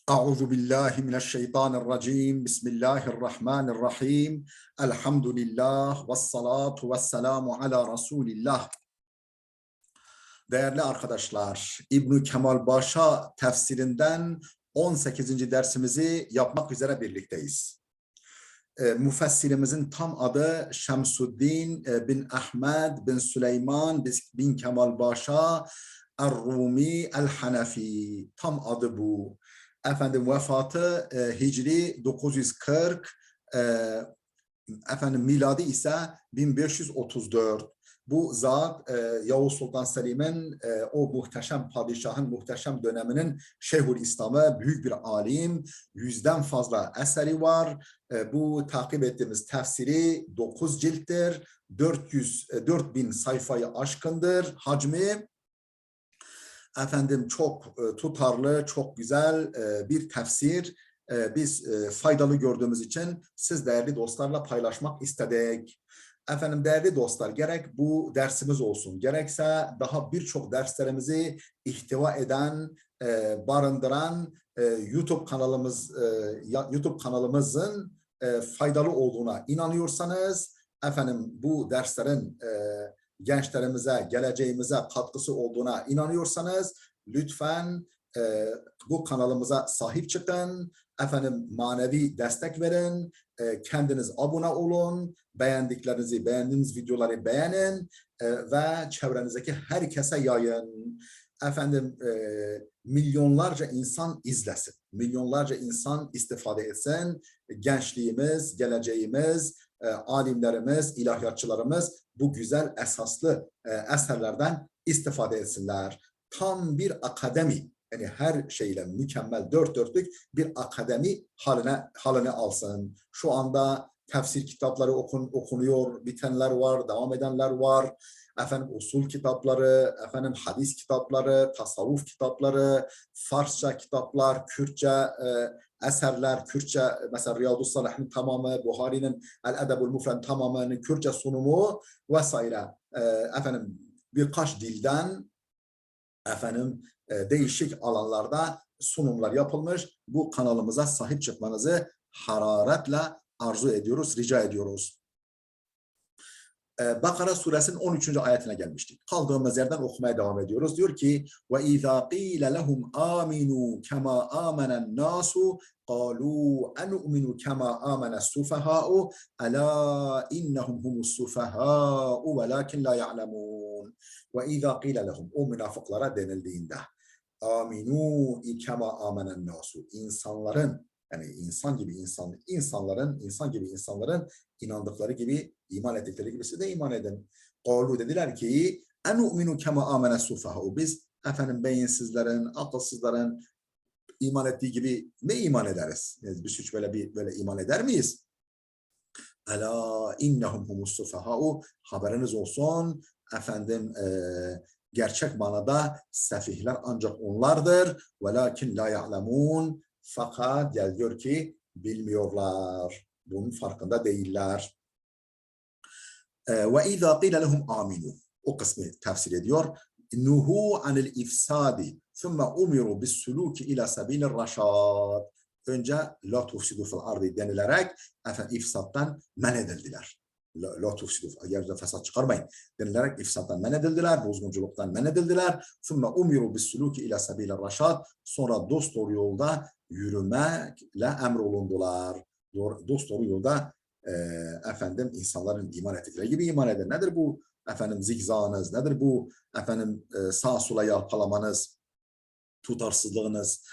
Euzu billahi mineşşeytanirracim. Bismillahirrahmanirrahim. Elhamdülillah ve salatu ve selamu ala Resulillah. Değerli arkadaşlar, İbn Kemal Paşa tefsirinden 18. dersimizi yapmak üzere birlikteyiz. Müfessirimizin tam adı Şemsuddin bin Ahmed bin Süleyman bin Kemal Paşa Er-Rumi El-Hanefi. Tam adı bu. Efendim vefatı Hicri 940, miladi ise 1534. Bu zat Yavuz Sultan Selim'in o muhteşem padişahın muhteşem döneminin Şeyhülislam'ı, büyük bir alim, 100'den fazla eseri var. Bu takip ettiğimiz tefsiri 9 cilttir, 4000 sayfayı aşkındır hacmi. Efendim çok tutarlı, çok güzel bir tefsir. Biz faydalı gördüğümüz için siz değerli dostlarla paylaşmak istedik. Efendim değerli dostlar, gerek bu dersimiz olsun, gerekse daha birçok derslerimizi ihtiva eden, barındıran YouTube kanalımızın faydalı olduğuna inanıyorsanız, efendim bu derslerin gençlerimize, geleceğimize katkısı olduğuna inanıyorsanız lütfen bu kanalımıza sahip çıkın. Efendim manevi destek verin. Kendiniz abone olun. Beğendiğiniz videoları beğenin ve çevrenizdeki herkese yayın. Efendim milyonlarca insan izlesin. Milyonlarca insan istifade etsin. Gençliğimiz, geleceğimiz, alimlerimiz, ilahiyatçılarımız bu güzel esaslı eserlerden istifade etsinler. Tam bir akademi, yani her şeyle mükemmel, dört dörtlük bir akademi haline alsın. Şu anda tefsir kitapları okunuyor, bitenler var, devam edenler var. Efendim usul kitapları, efendim hadis kitapları, tasavvuf kitapları, Farsça kitaplar, Kürtçe eserler, Kürtçe mesela Riyadus Salih'in tamamı, Buhari'nin El-Edebul Mufred'in tamamının Kürtçe sunumu vesaire. Efendim birkaç dilden değişik alanlarda sunumlar yapılmış. Bu kanalımıza sahip çıkmanızı hararetle arzu ediyoruz, rica ediyoruz. Bakara suresinin 13. ayetine gelmiştik. Kaldığımız yerden okumaya devam ediyoruz. Diyor ki: وَاِذَا قِيلَ لَهُمْ آمِنُوا كَمَا آمَنَ النَّاسُ قَالُوا أَنُؤْمِنُ كَمَا آمَنَ السُّفَهَاءُ أَلَا إِنَّهُمْ هُمُ السُّفَهَاءُ وَلَكِنْ لَا يَعْلَمُونَ. وَاِذَا قِيلَ لَهُمْ, o münafıklara denildiğinde, aminu kema amenen nasu, insanların, yani insan gibi insanların inandıkları gibi, iman ettikleri gibi siz de iman edin. Kalu, dediler ki enu'minu kema amene sufahu, biz efendim beyinsizlerin, akılsızların iman ettiği gibi ne iman ederiz? Yani biz hiç böyle iman eder miyiz? Ela innehum humus sufahu, haberiniz olsun efendim gerçek manada sefihler ancak onlardır. Velakin la ya'lemun, fakat gel diyor ki bilmiyorlar. Bunun farkında değiller. Ve izâ qîle lehum âminû, o kısmı tefsir ediyor. Nuhu anil ifsadi thumme umiru bis suluki ila sabilir raşad. Önce la tufsidu fil ardi denilerek ifsattan men edildiler. La tufsidu, yeryüzünde fesat çıkarmayın denilerek ifsattan men edildiler, bozgunculuktan men edildiler. Thumme umiru bis suluki ila sabilir raşad. Sonra dosdoğru yolda yürümekle emrolundular. Dosdoğru yolda insanların iman ettikleri gibi iman edin. Nedir bu zigzağınız, nedir bu sağa sola yalpalamanız, tutarsızlığınız,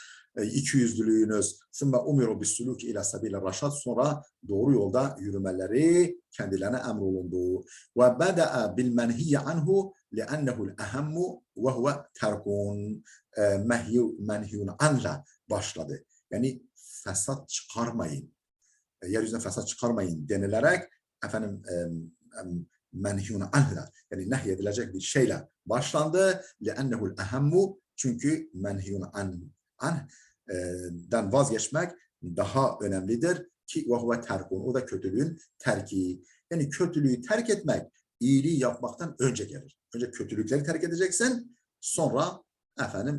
ikiyüzlülüğünüz? Sümme umiru bis-suluki ila sabili raşad, sonra doğru yolda yürümeleri kendilerine emrolundu. Ve bada'a bil menhiye anhu li'ennehu'l ehammu ve huve terkun. Menhiyun anla başladı. Yani fesat çıkarmayın, yeryüzüne fesat çıkarmayın denilerek menhiyun anhla, yani nehyedilecek bir şeyle başlandı. Li'ennehu'l ehammu, çünkü menhiyun anh'den vazgeçmek daha önemlidir ki ve huve terkun, o da kötülüğün terki. Yani kötülüğü terk etmek iyiliği yapmaktan önce gelir. Önce kötülükleri terk edeceksin, sonra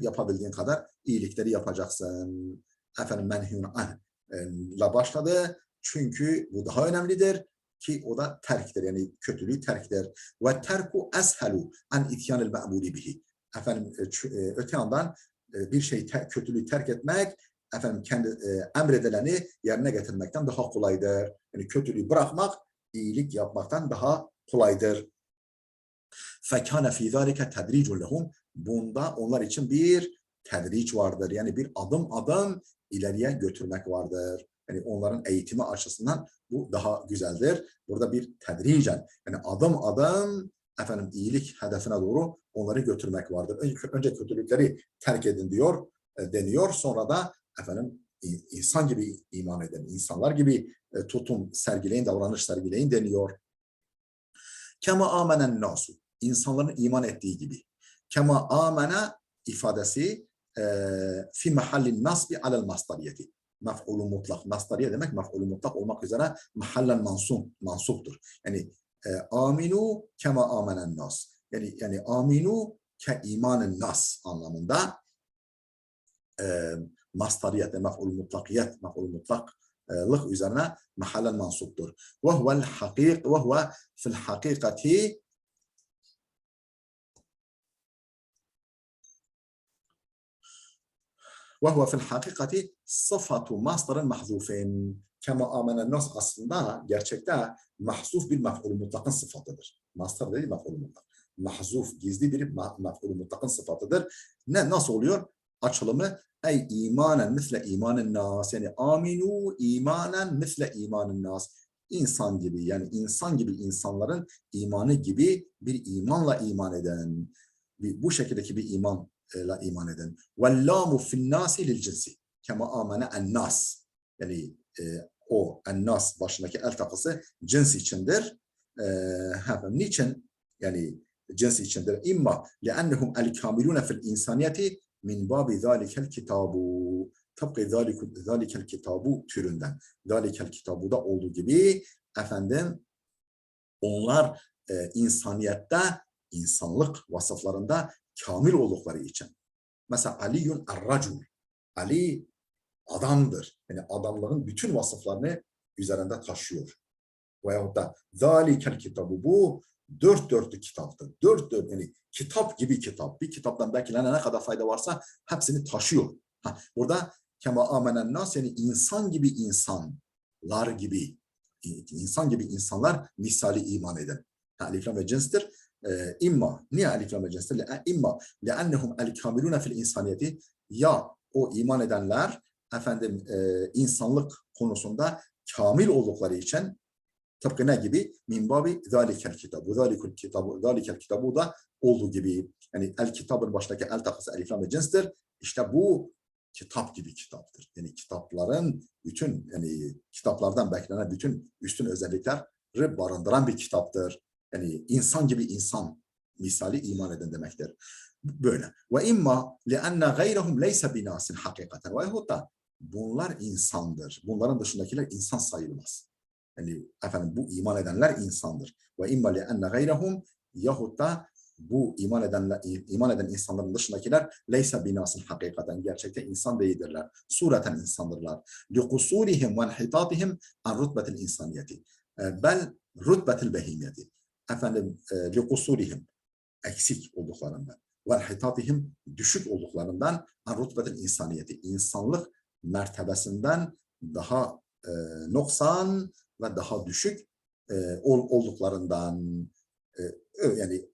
yapabildiğin kadar iyilikleri yapacaksın. efendim menhiyun anh'la başladı. Çünkü bu daha önemlidir ki o da terktir. Yani kötülüğü terktir. Ve terku eshelu an ityanil me'muri bihi. Efendim öte yandan bir şey kötülüğü terk etmek efendim kendi emredileni yerine getirmekten daha kolaydır. Yani kötülüğü bırakmak iyilik yapmaktan daha kolaydır. فَكَانَ فِي ذَٰلِكَ تَدْرِيجٌ لَهُمْ. Bunda onlar için bir tedric vardır. Yani bir adım adım ileriye götürmek vardır. Yani onların eğitimi açısından bu daha güzeldir. Burada bir tedricen, yani adım adım efendim iyilik hedefine doğru onları götürmek vardır. Önce kötülükleri terk edin diyor, deniyor. Sonra da efendim insan gibi iman edin, insanlar gibi tutum sergileyin, davranış sergileyin deniyor. Kema amenen nasu. İnsanların iman ettiği gibi. Kema amena ifadesi fi mahallin nasbi alel mastariyeti. Mef'ulü mutlak. Mastariye demek mef'ulü mutlak olmak üzere mahallen mansuptur. Yani aminu kema amenen nas. Yani aminu ke imanen nas anlamında mastariyet, mef'ulü mutlakiyet, mef'ulü mutlaklık üzerine mahallen mansuptur. Ve huve fil hakikati وهو في الحقيقة صفة مصدر محذوف كما آمن الناس aslında gerçekte mahzuf bir mef'ul mutlakın sıfatıdır. Mastar değil mef'ul mutlak. Mahzuf gizli bir mef'ul mutlakın sıfatıdır. Nasıl oluyor? Açılımı ey imanen misle imanen nas, yani aminu imanen misle imanen nas. İnsan gibi, yani insan gibi insanların imanı gibi bir imanla iman eden, bu şekildeki bir iman la iman eden. Vellamu finnâsi lil cinsi. Kema amene ennas. Yani o ennas başındaki el takısı cins içindir. Niçin? Yani cins içindir. İmma li'ennehum el kamilûne fil insaniyeti min babi zâlikel kitabu. Tıpkı zâlikel kitabu türünden. Zâlikel kitabuda olduğu gibi efendim onlar insaniyette, insanlık vasıflarında kamil oldukları için. Mesela Aliyun er-racul. Ali adamdır. Yani adamlığın bütün vasıflarını üzerinde taşıyor. Veyahut da zâlikel kitabı, bu dört dörtlük kitaptır. Yani kitap gibi kitap. Bir kitaptan beklenen ne kadar fayda varsa hepsini taşıyor. Burada kema amenen nas, yani insan gibi insanlar gibi, insan gibi insanlar misali iman eden. Alif lam ve cinstir. İmma, niye alif lam ve cinstir? İmma leannehum el kamilune fil insaniyeti, ya o iman edenler efendim insanlık konusunda kamil oldukları için, tıpkı ne gibi? Min babi zâlikel kitabu. Zâlikel kitabu da olduğu gibi. Yani el kitabın baştaki el takısı alif lam ve cinstir. İşte bu kitap gibi kitaptır. Yani kitapların bütün, yani kitaplardan beklenen bütün üstün özellikleri barındıran bir kitaptır. Yani insan gibi insan misali iman eden demektir. Böyle. Ve imma li'anne gayrahum leyse binasin hakikaten. Veyahut da bunlar insandır. Bunların dışındakiler insan sayılmaz. Yani efendim bu iman edenler insandır. Ve imma li'anne gayrahum, yahut da bu iman eden insanların dışındakiler leyse binasın hakikaten, gerçekte insan değildirler. Sureten insandırlar. Liqusurihim ve inhitatihim an rutbetil insaniyeti. Bel rutbetil behimiyeti. Efendim liqusurihim, eksik olduklarından ve inhitatihim, düşük olduklarından an rutbetil insaniyeti, insanlık mertebesinden daha noksan ve daha düşük olduklarından, yani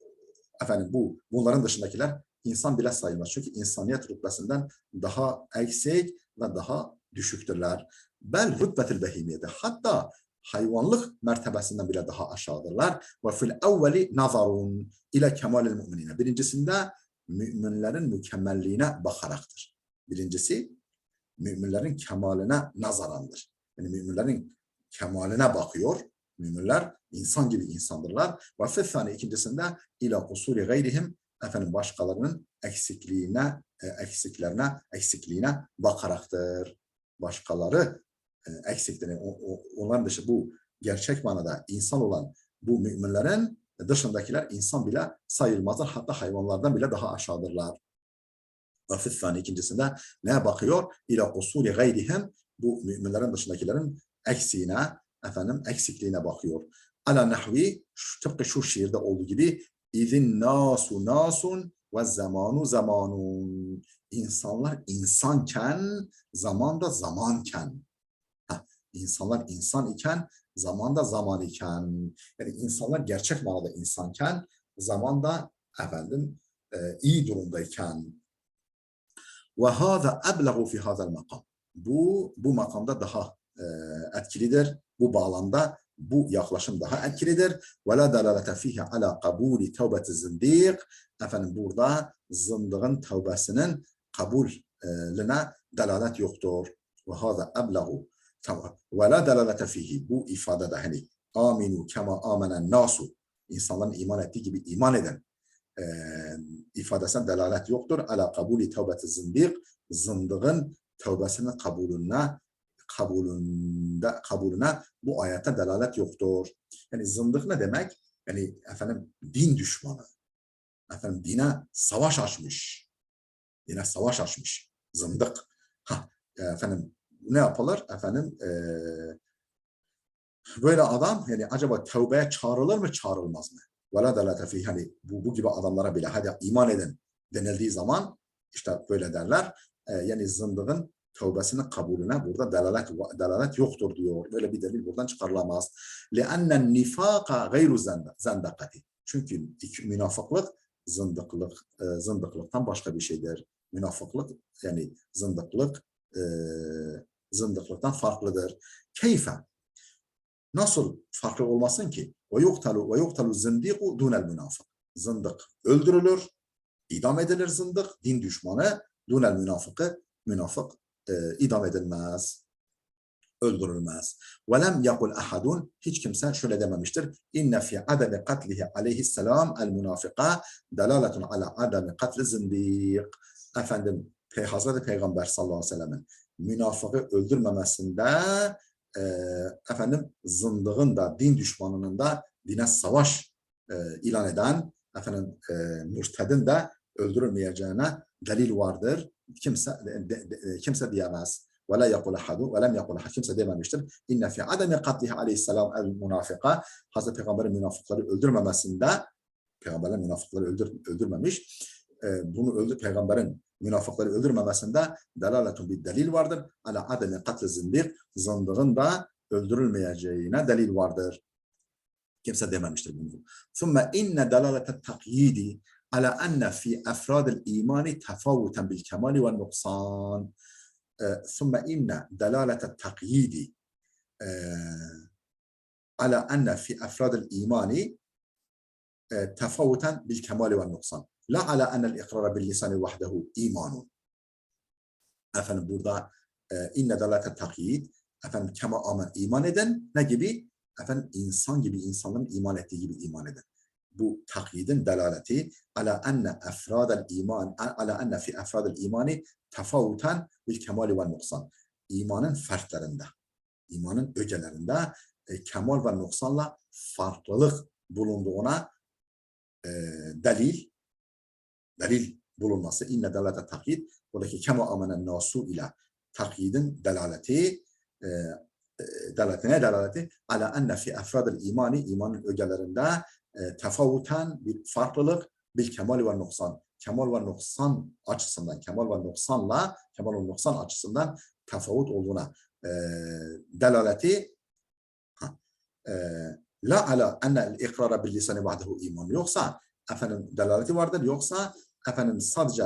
efendim bunların dışındakiler insan bile sayılmaz. Çünkü insaniyet rütbesinden daha eksik ve daha düşüktürler. Bel rütbetil behimiyeti, hatta hayvanlık mertebesinden bile daha aşağıdırlar. Ve fil evveli nazarun ile kemalil müminine. Birincisinde müminlerin mükemmelliğine bakaraktır. Birincisi müminlerin kemaline nazarandır. Yani müminlerin kemaline bakıyor. Müminler insan gibi insandırlar. Ve fethani, ikincisinde ila kusuri gayrihim, efendim başkalarının eksikliğine bakaraktır. Başkaları eksikleri, onların dışı bu gerçek manada insan olan bu müminlerin dışındakiler insan bile sayılmazlar. Hatta hayvanlardan bile daha aşağıdırlar. Ve ikincisinde ne bakıyor? İla kusuri gayrihim, bu müminlerin dışındakilerin eksiğine, eksikliğine bakıyor. Ala nahvi, tıpkı şu şiirde olduğu gibi İzin nasu nasun ve zamanu zamanun. İnsanlar insanken, zaman da zamanken. İnsanlar insan iken, zaman da zaman iken. Yani insanlar gerçek manada insanken, zaman da iyi durumdayken. Ve hâzâ ebleğu fî hâzel makam. Bu makamda daha etkilidir. Bu bağlamda bu yaklaşım daha etkilidir. Ve la dalalete fihi ala kabuli tevbeti zindik. Burada zındığın tevbesinin kabulüne dalalet yoktur. Ve hâzâ ebleğu. Ve la dalalete fihi. Bu ifadede hani aminu kema amenen nasu. İnsanların iman ettiği gibi iman eden ifadesine delalet yoktur. Ala kabuli tevbeti zindik. Zındığın tevbesinin kabulüne bu ayete delalet yoktur. Yani zındık ne demek? Yani din düşmanı. Dine savaş açmış. Dine savaş açmış. Zındık. Ne yapılır? Böyle adam yani acaba tevbeye çağrılır mı, çağrılmaz mı? Vela delate fi, hani bu gibi adamlara bile hadi iman edin denildiği zaman işte böyle derler. Yani zındığın tevbesinin kabulüne burada delalet yoktur diyor. Böyle bir delil buradan çıkarılamaz. لِأَنَّ النِّفَاقَ غَيْرُ زَنْدَقَةِ. Çünkü münafıklık zındıklıktan başka bir şeydir. Münafıklık yani zındıklıktan farklıdır. Keyfe. Nasıl farklı olmasın ki? وَيُقْتَلُ الزِّنْدِقُ دُونَ الْمُنَافِقِ. Zındık öldürülür, idam edilir zındık, din düşmanı, دُونَ الْمُنَافِقِ. Münafık idam edilmez, öldürülmez. وَلَمْ يَقُلْ أَحَدٌ. Hiç kimse şöyle dememiştir. اِنَّ فِي عَدَمِ قَتْلِهِ عَلَيْهِ السَّلَامِ الْمُنَافِقَ دَلَالَةٌ عَلَى عَدَمِ قَتْلِ زِنْدِيقِ. Hazreti Peygamber sallallahu aleyhi ve sellem'in münafıkı öldürmemesinde zındığın da din düşmanının da dine savaş ilan eden mürtedin de öldürülmeyeceğine delil vardır. Kimse diyemez. Ve la yekul ahadu ve lem yekul ahad. Kimse dememiştir. İnne fi ademi katlihi aleyhisselam el münafika. Hazreti Peygamber'in münafıkları öldürmemesinde, Peygamberler münafıkları öldürmemiş. Peygamber'in münafıkları öldürmemesinde delaletun bir delil vardır. Ala ademi katli zindik. Zındığın da öldürülmeyeceğine delil vardır. Kimse dememiştir bunu. Thumma inne dalalet takyidi ala anna fi afradil imani tefavuten bil kemali ve nuksan. Thumma inne dalalet takyidi ala anna fi afradil imani tefavuten bil kemali ve nuksan. La ala enel ikrara bil lisani vahdehu imanun. Burada inne dalalet takyid, kema amen iman eden ne gibi? İnsan gibi, insanların iman ettiği gibi iman eden. Bu takyidin delaleti ala enne efradel iman, ala enne fi efradel imani tefavuten bil kemali ve nuksan. İmanın fertlerinde, imanın ögelerinde kemal ve nuksanla farklılık bulunduğuna delil bulunması. İnne delalete takyid, buradaki kema amenen nasu ile takyidin delaleti ala enne fi efradil imani, imanın ögelerinde tefavuten bir farklılık bil kemal ve noksan. Kemal ve noksan açısından, kemal ve noksan açısından tefavut olduğuna delaleti la ala ennel ikrara bil lisani vahdehu iman. Yoksa delaleti vardır. Yoksa sadece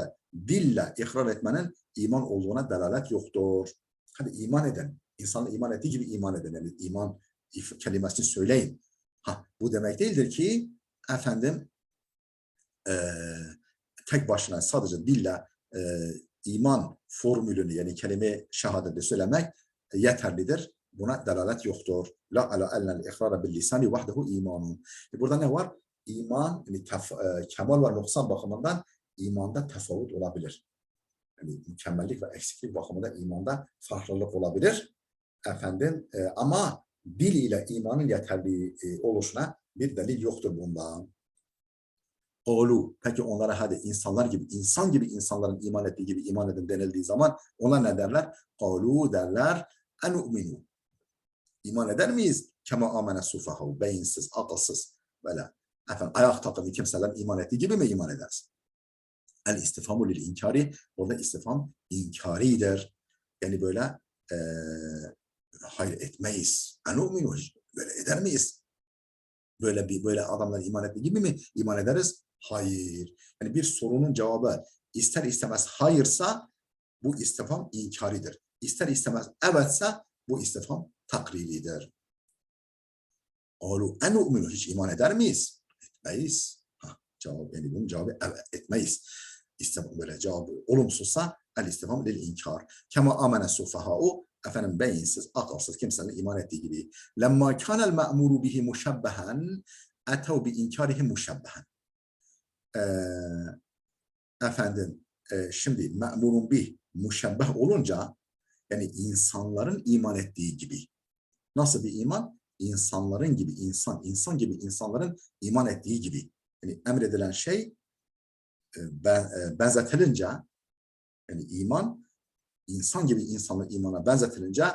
dille ikrar etmenin iman olduğuna delalet yoktur. Hadi iman eden, insanın iman ettiği gibi iman eden, yani iman kelimesini söyleyin. Bu demek değildir ki tek başına sadece dille iman formülünü, yani kelime şehadeti söylemek yeterlidir. Buna delalet yoktur. La ala ennel ikrara bil lisani vahdehu imanun. Burada ne var? İman, yani kemal ve noksan bakımından imanda tefavut olabilir. Yani mükemmellik ve eksiklik bakımında imanda farklılık olabilir. Ama dil ile imanın yeterli oluşuna bir delil yoktur bundan. Olu. Peki onlara hadi insanlar gibi, insan gibi insanların iman ettiği gibi iman edin denildiği zaman onlar ne derler? Olu derler. Enu'minu. İman eder miyiz? Kema amene sufahu. Beyinsiz, akılsız. Böyle. Efendim ayak takımı kimseler iman ettiği gibi mi iman edersin? El istifhamu lil inkari. Orada istifham inkaridir. Yani böyle e, hayır etmeyiz. Enu'minu. Böyle eder miyiz? Böyle adamlar iman ettiği gibi mi iman ederiz? Hayır. Yani bir sorunun cevabı ister istemez hayırsa bu istifham inkaridir. İster istemez evetse bu istifham takriridir. Alu en u'minu, hiç iman eder miyiz? Etmeyiz. Cevap, yani bunun cevabı evet, etmeyiz. İstifham böyle cevabı olumsuzsa el istifham lil inkar. Kema amene sufaha'u, efendim beyinsiz, akılsız kimsenin iman ettiği gibi. Lemma kanel ma'muru bihi muşabbehen etev bi inkarihi muşabbehen. Efendim şimdi me'murun bih muşabbeh olunca yani insanların iman ettiği gibi. Nasıl bir iman? İnsanların gibi insan gibi insanların iman ettiği gibi. Yani emredilen şey benzetilince, yani iman insan gibi insanların imana benzetilince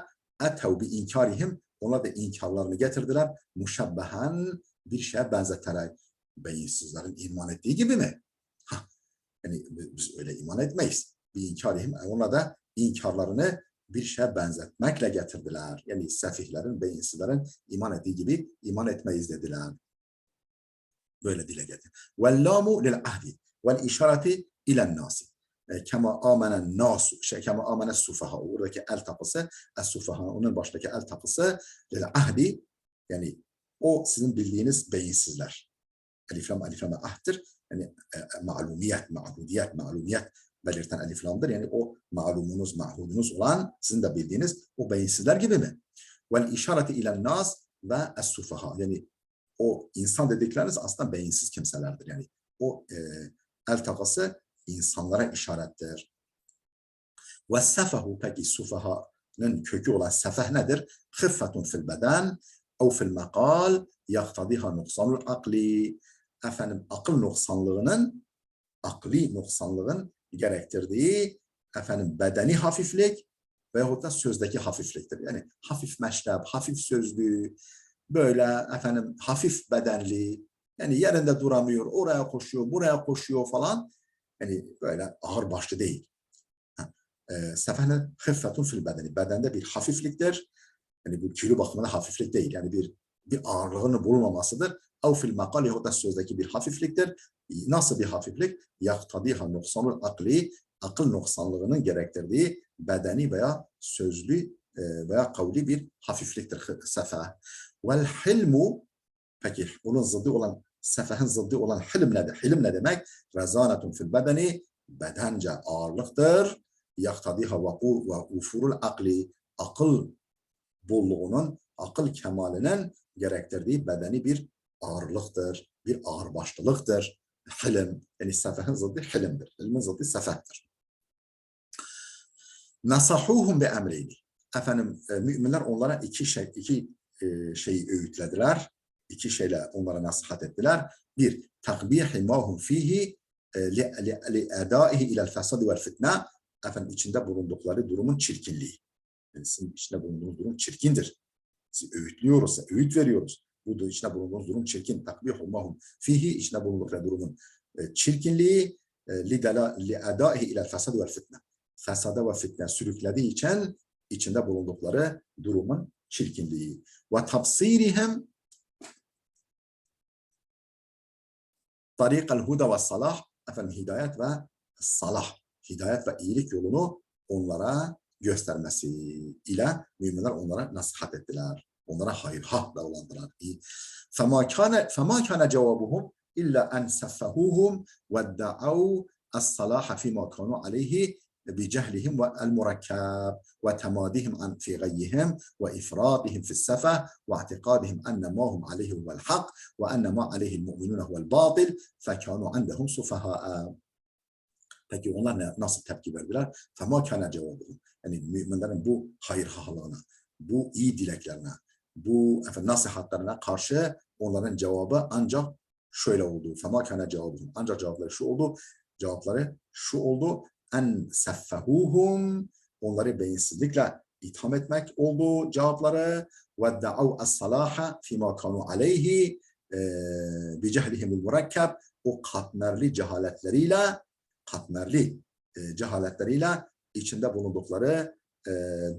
etev bi inkarihim, ona da inkarlarını getirdiler. Muşabbehen, bir şeye benzeterek. Beyinsizlerin iman ettiği gibi mi? Yani biz öyle iman etmeyiz. Bir inkarihim, ona da inkarlarını bir şeye benzetmekle getirdiler. Yani sefihlerin, beyinsizlerin iman ettiği gibi iman etmeyiz dediler. Böyle dile getir. Vellamu lil ahdi vel işareti ilen nasi. Kema amenen nasu, kema amenen sufaha. Oradaki el takısı, el sufaha, onun baştaki el takısı lil ahdi, yani o sizin bildiğiniz beyinsizler. Eliflam ahdir. Yani malumiyet belirten eliflamdır. Yani o malumunuz, mahudunuz olan sizin de bildiğiniz o beyinsizler gibi mi? Vel işareti ilen nas ve es-sufaha. Yani o insan dedikleriniz aslında beyinsiz kimselerdir. Yani o el takası insanlara işarettir. Ve sefahu, peki sufahanın kökü olan sefeh nedir? Hıffetun fil beden ev fil mekal yaktadiha nuksanul akli. Efendim akıl noksanlığının, akli noksanlığın gerektirdiği efendim bedeni hafiflik veyahut da sözdeki hafifliktir. Yani hafif meşrep, hafif sözlü, böyle efendim hafif bedenli, yani yerinde duramıyor, oraya koşuyor, buraya koşuyor falan. Yani böyle ağır başlı değil. Sefehne hıffetun fil bedeni. Bedende bir hafifliktir. Yani bu kilo bakımında hafiflik değil. Yani bir ağırlığının bulunmamasıdır. Ev fil makal, yahut da sözdeki bir hafifliktir. Nasıl bir hafiflik? Yaktadiha noksanul akli, akıl noksanlığının gerektirdiği bedeni veya sözlü veya kavli bir hafifliktir sefeh. Vel hilmu, peki onun zıddı olan, sefehin zıddı olan hilm nedir? Hilm ne demek? Rezanetun fil bedeni, bedence ağırlıktır. Yaktadiha ve ufurul akli, akıl bolluğunun, akıl kemalinin gerektirdiği bedeni bir ağırlıktır, bir ağırbaşlılıktır. Hilim, yani sefehin zıddı hilimdir. Hilmin zıddı sefehtir. Nasahuhum bi emreyni. Efendim müminler onlara iki şeyi öğütlediler. İki şeyle onlara nasihat ettiler. Bir, takbihi mahum fihi li edaihi ila'l fesadi vel fitne. Efendim içinde bulundukları durumun çirkinliği. Yani sizin içinde bulunduğunuz durum çirkindir. Sizi öğütlüyoruz, öğüt veriyoruz. Bu da içinde bulunduğunuz durum çirkin. Takbih olmahum fihi, içinde bulundukları durumun çirkinliği li edaihi ila'l fesadi vel fitne. Fesada ve fitne sürüklediği için içinde bulundukları durumun çirkinliği. Ve tafsirihim tariqal huda ve salah, efendim hidayet ve salah, hidayet ve iyilik yolunu onlara göstermesi ile müminler onlara nasihat ettiler. Onlara hayırha davrandılar. فَمَا كَانَ جَوَابُهُمْ إِلَّا أَنْ سَفَّهُوهُمْ وَادَّعَوْا الصَّلَاحَ فِيمَا كَانُوا عَلَيْهِ بجهلهم المركب وتمادهم في غيهم وإفراطهم في السفة واعتقادهم أن ما هم عليه هو الحق وأن ما عليه المؤمنون هو الباطل فكانوا عندهم سفهاء. Peki onlar nasıl tepki verdiler? فَمَا كَانَ جَوَابُهُمْ. Yani müminlerin bu hayırhalığına, bu iyi dileklerine, bu nasihatlerine karşı onların cevabı ancak şöyle oldu. Fema kana cevabım. Ancak cevapları şu oldu. En seffehuhum, onları beyinsizlikle itham etmek oldu cevapları. Ve da'u as-salaha fima kanu aleyhi bi cehlihimul murakkab, o katmerli cehaletleriyle içinde bulundukları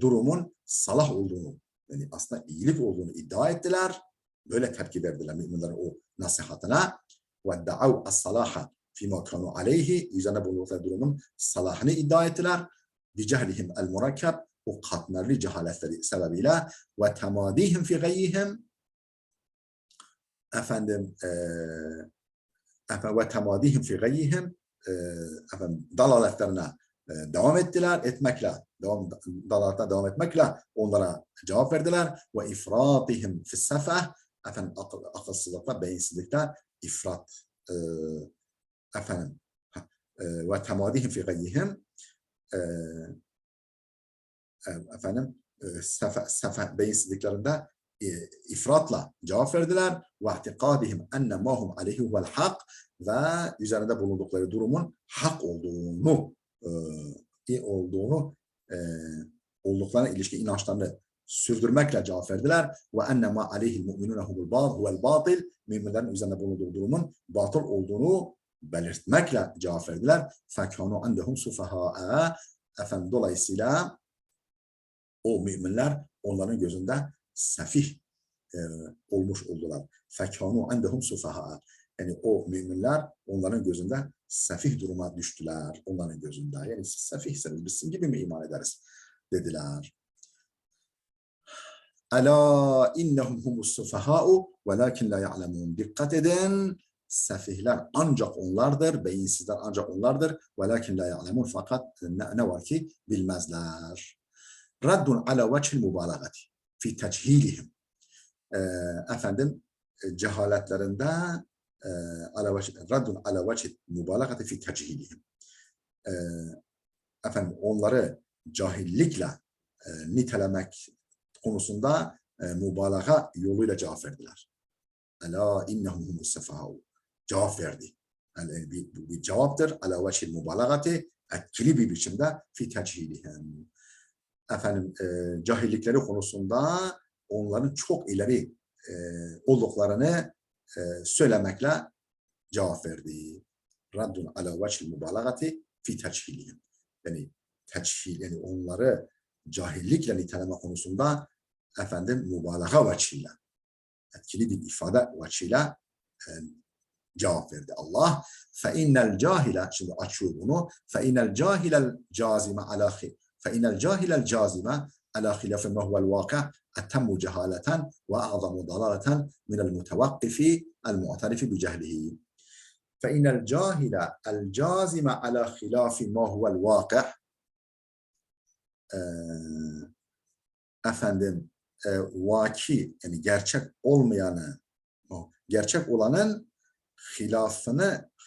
durumun salah olduğunu, yani aslında iyilik olduğunu iddia ettiler. Böyle tepki verdiler müminlerin o nasihatına. Ve da'u as-salaha fima kanu aleyhi, üzerine bulundukları durumun salahını iddia ettiler. Bi cehlihim el murakkab, o katmerli cehaletleri sebebiyle ve temadihim fi gayyihim, ve temadihim fi gayyihim, dalaletlerine devam etmekle onlara cevap verdiler. Ve ifratihim fi sefeh, akılsızlıkla, beyinsizlikle ifrat, ve temadihim fi gayyihim, beyinsizliklerinde ifratla cevap verdiler. Ve ihtikadihim enne ma hum aleyhi huvel hak, ve üzerinde bulundukları durumun hak olduklarına ilişkin inançlarını sürdürmekle cevap verdiler. Ve enne ma aleyhil mu'minune huvel batil, müminlerin üzerinde bulunduğu durumun batıl olduğunu belirtmekle cevap verdiler. Fekanu andehum sufaha'a, dolayısıyla o müminler onların gözünde sefih olmuş oldular. Fekanu andehum sufaha'a, yani o müminler onların gözünde sefih duruma düştüler. Onların gözünde. Yani siz sefihseniz biz sizin gibi mi iman ederiz dediler. Ela innehum humus sufaha'u velakin la ya'lemun. Dikkat edin. Sefihler ancak onlardır. Beyinsizler ancak onlardır. Velakin la ya'lemun. Fakat ne var ki bilmezler. Raddun ala vechil mubalagati fi techilihim. Cehaletlerinde raddun ala vechil mubalagati fi techilihim. Onları cahillikle nitelemek konusunda mübalağa yoluyla cevap verdiler. Ela innehum humus sefahâ'u. Cevap verdi. Yani bir cevaptır. Ala vechil mubalagati, etkili bir biçimde fi techilihim. Cahillikleri konusunda onların çok ileri olduklarını söylemekle cevap verdi. Raddun ala vechil mubalagati fi techilihim. Yani yani onları cahillikle niteleme konusunda mübalağa veçhiyle, etkili bir ifade veçhiyle cevap verdi Allah. فَاِنَّ الْجَاهِلَ, şimdi açıyor bunu. فَاِنَّ الْجَاهِلَ الْجَازِمَ عَلَى خِلَافِ مَا هُوَ الْوَاقِعِ أَتَمُّ جَهَالَةً وَأَعْظَمُ ضَلَالَةً مِنَ الْمُتَوَقِّفِ الْمُعْتَرِفِ بِجَهْلِهِ. فَاِنَّ الْجَاهِلَ الْجَازِمَ عَلَى خِلَافِ مَا هُوَ الْوَاقِعِ, vaki, yani gerçek olanın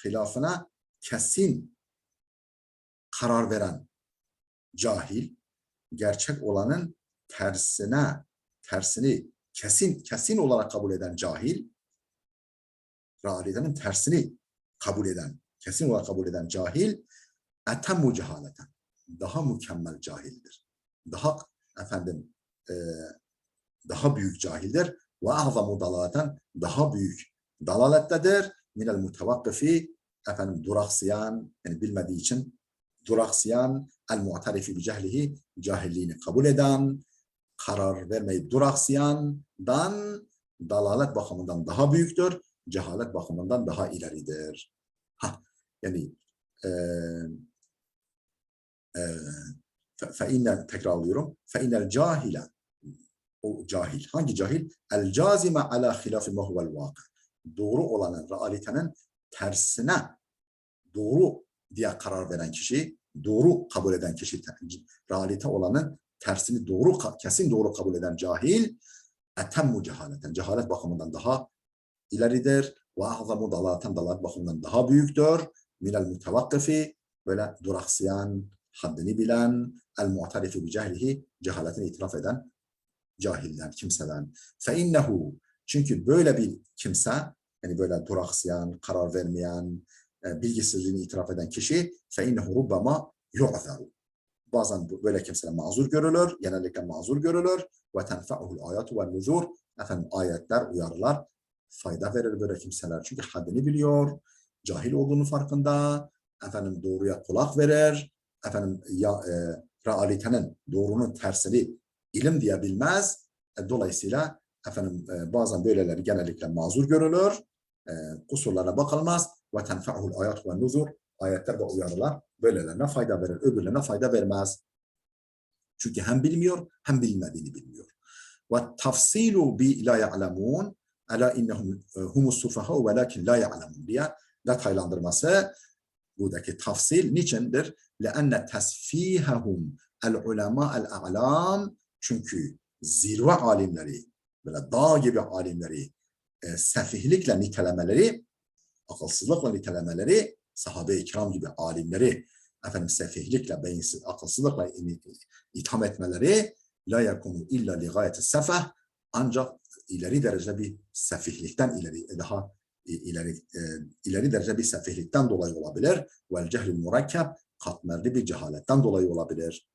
hilafına kesin karar veren cahil, gerçek olanın tersini kesin olarak kabul eden cahil, realitenin tersini kesin olarak kabul eden cahil, etemmu cehaleten, daha mükemmel cahildir. Daha büyük cahildir. Ve ahzamu dalaleten, daha büyük dalalettedir. Minel mutevakkifi, duraksayan, yani bilmediği için duraksayan, el mu'tarifi bi cehlihi, cahilliğini kabul eden, karar vermeyi duraksayandan dalalet bakımından daha büyüktür, cehalet bakımından daha ileridir. Yani tekrarlıyorum. Fe'inel cahile, o cahil. Hangi cahil? El cazime ala hilafi ma huvel vâki. Doğru olanın, realitenin tersine doğru diye karar veren kişi, doğru kabul eden kişi, realite olanın tersini kesin doğru kabul eden cahil, etemmu cehaleten, cehalet bakımından daha ileridir. Ve ahzamu dalaten, dalalet bakımından daha büyüktür. Minel mutevakkifi, böyle duraksayan, haddini bilen, el mu'tarifi bi cehlihi, cehaletini itiraf eden cahilden, kimseden. Feinnehu, çünkü böyle bir kimse yani böyle duraksayan, karar vermeyen, bilgisizliğini itiraf eden kişi فَاِنَّهُ رُبَّمَا يُعْذَرُ. Bazen böyle kimseler mazur görülür, genellikle mazur görülür. وَتَنْفَعُهُ الْآيَاتُ وَالنُّذُورُ. Efendim ayetler, uyarılar fayda verir böyle kimseler. Çünkü haddini biliyor, cahil olduğunu farkında, efendim doğruya kulak verir, efendim realitenin, doğrunun tersini ilim diyebilmez. Dolayısıyla efendim bazen böyleleri genellikle mazur görülür, kusurlara bakılmaz. وَتَنْفَعُهُ الْآيَاتُ وَالنُّذُورُ. Ayetler ve uyarılar böylelerine fayda verir, öbürlerine fayda vermez. Çünkü hem bilmiyor hem bilmediğini bilmiyor. وَالتَّفْصِيلُ بِلَا يَعْلَمُونَ اَلَا اِنَّهُمْ هُمُ السُّفَهَاءُ وَلَكِنْ لَا يَعْلَمُونَ diye detaylandırması buradaki tafsil niçindir? لَأَنَّ تَسْفِيهَهُمْ الْعُلَمَاءَ الْاَعْلَامِ. Çünkü zirve alimleri, böyle dağ gibi alimleri sefihlikle nitelemeleri, akılsızlıkla nitelemeleri, sahabe-i kiram gibi alimleri efendim sefihlikle, beyinsiz, akılsızlıkla itham etmeleri la yakunu illa li gayeti sefeh, ancak ileri derece bir sefihlikten daha ileri derece bir sefihlikten dolayı olabilir. Vel cehlül murakkab, katmerli bir cehaletten dolayı olabilir.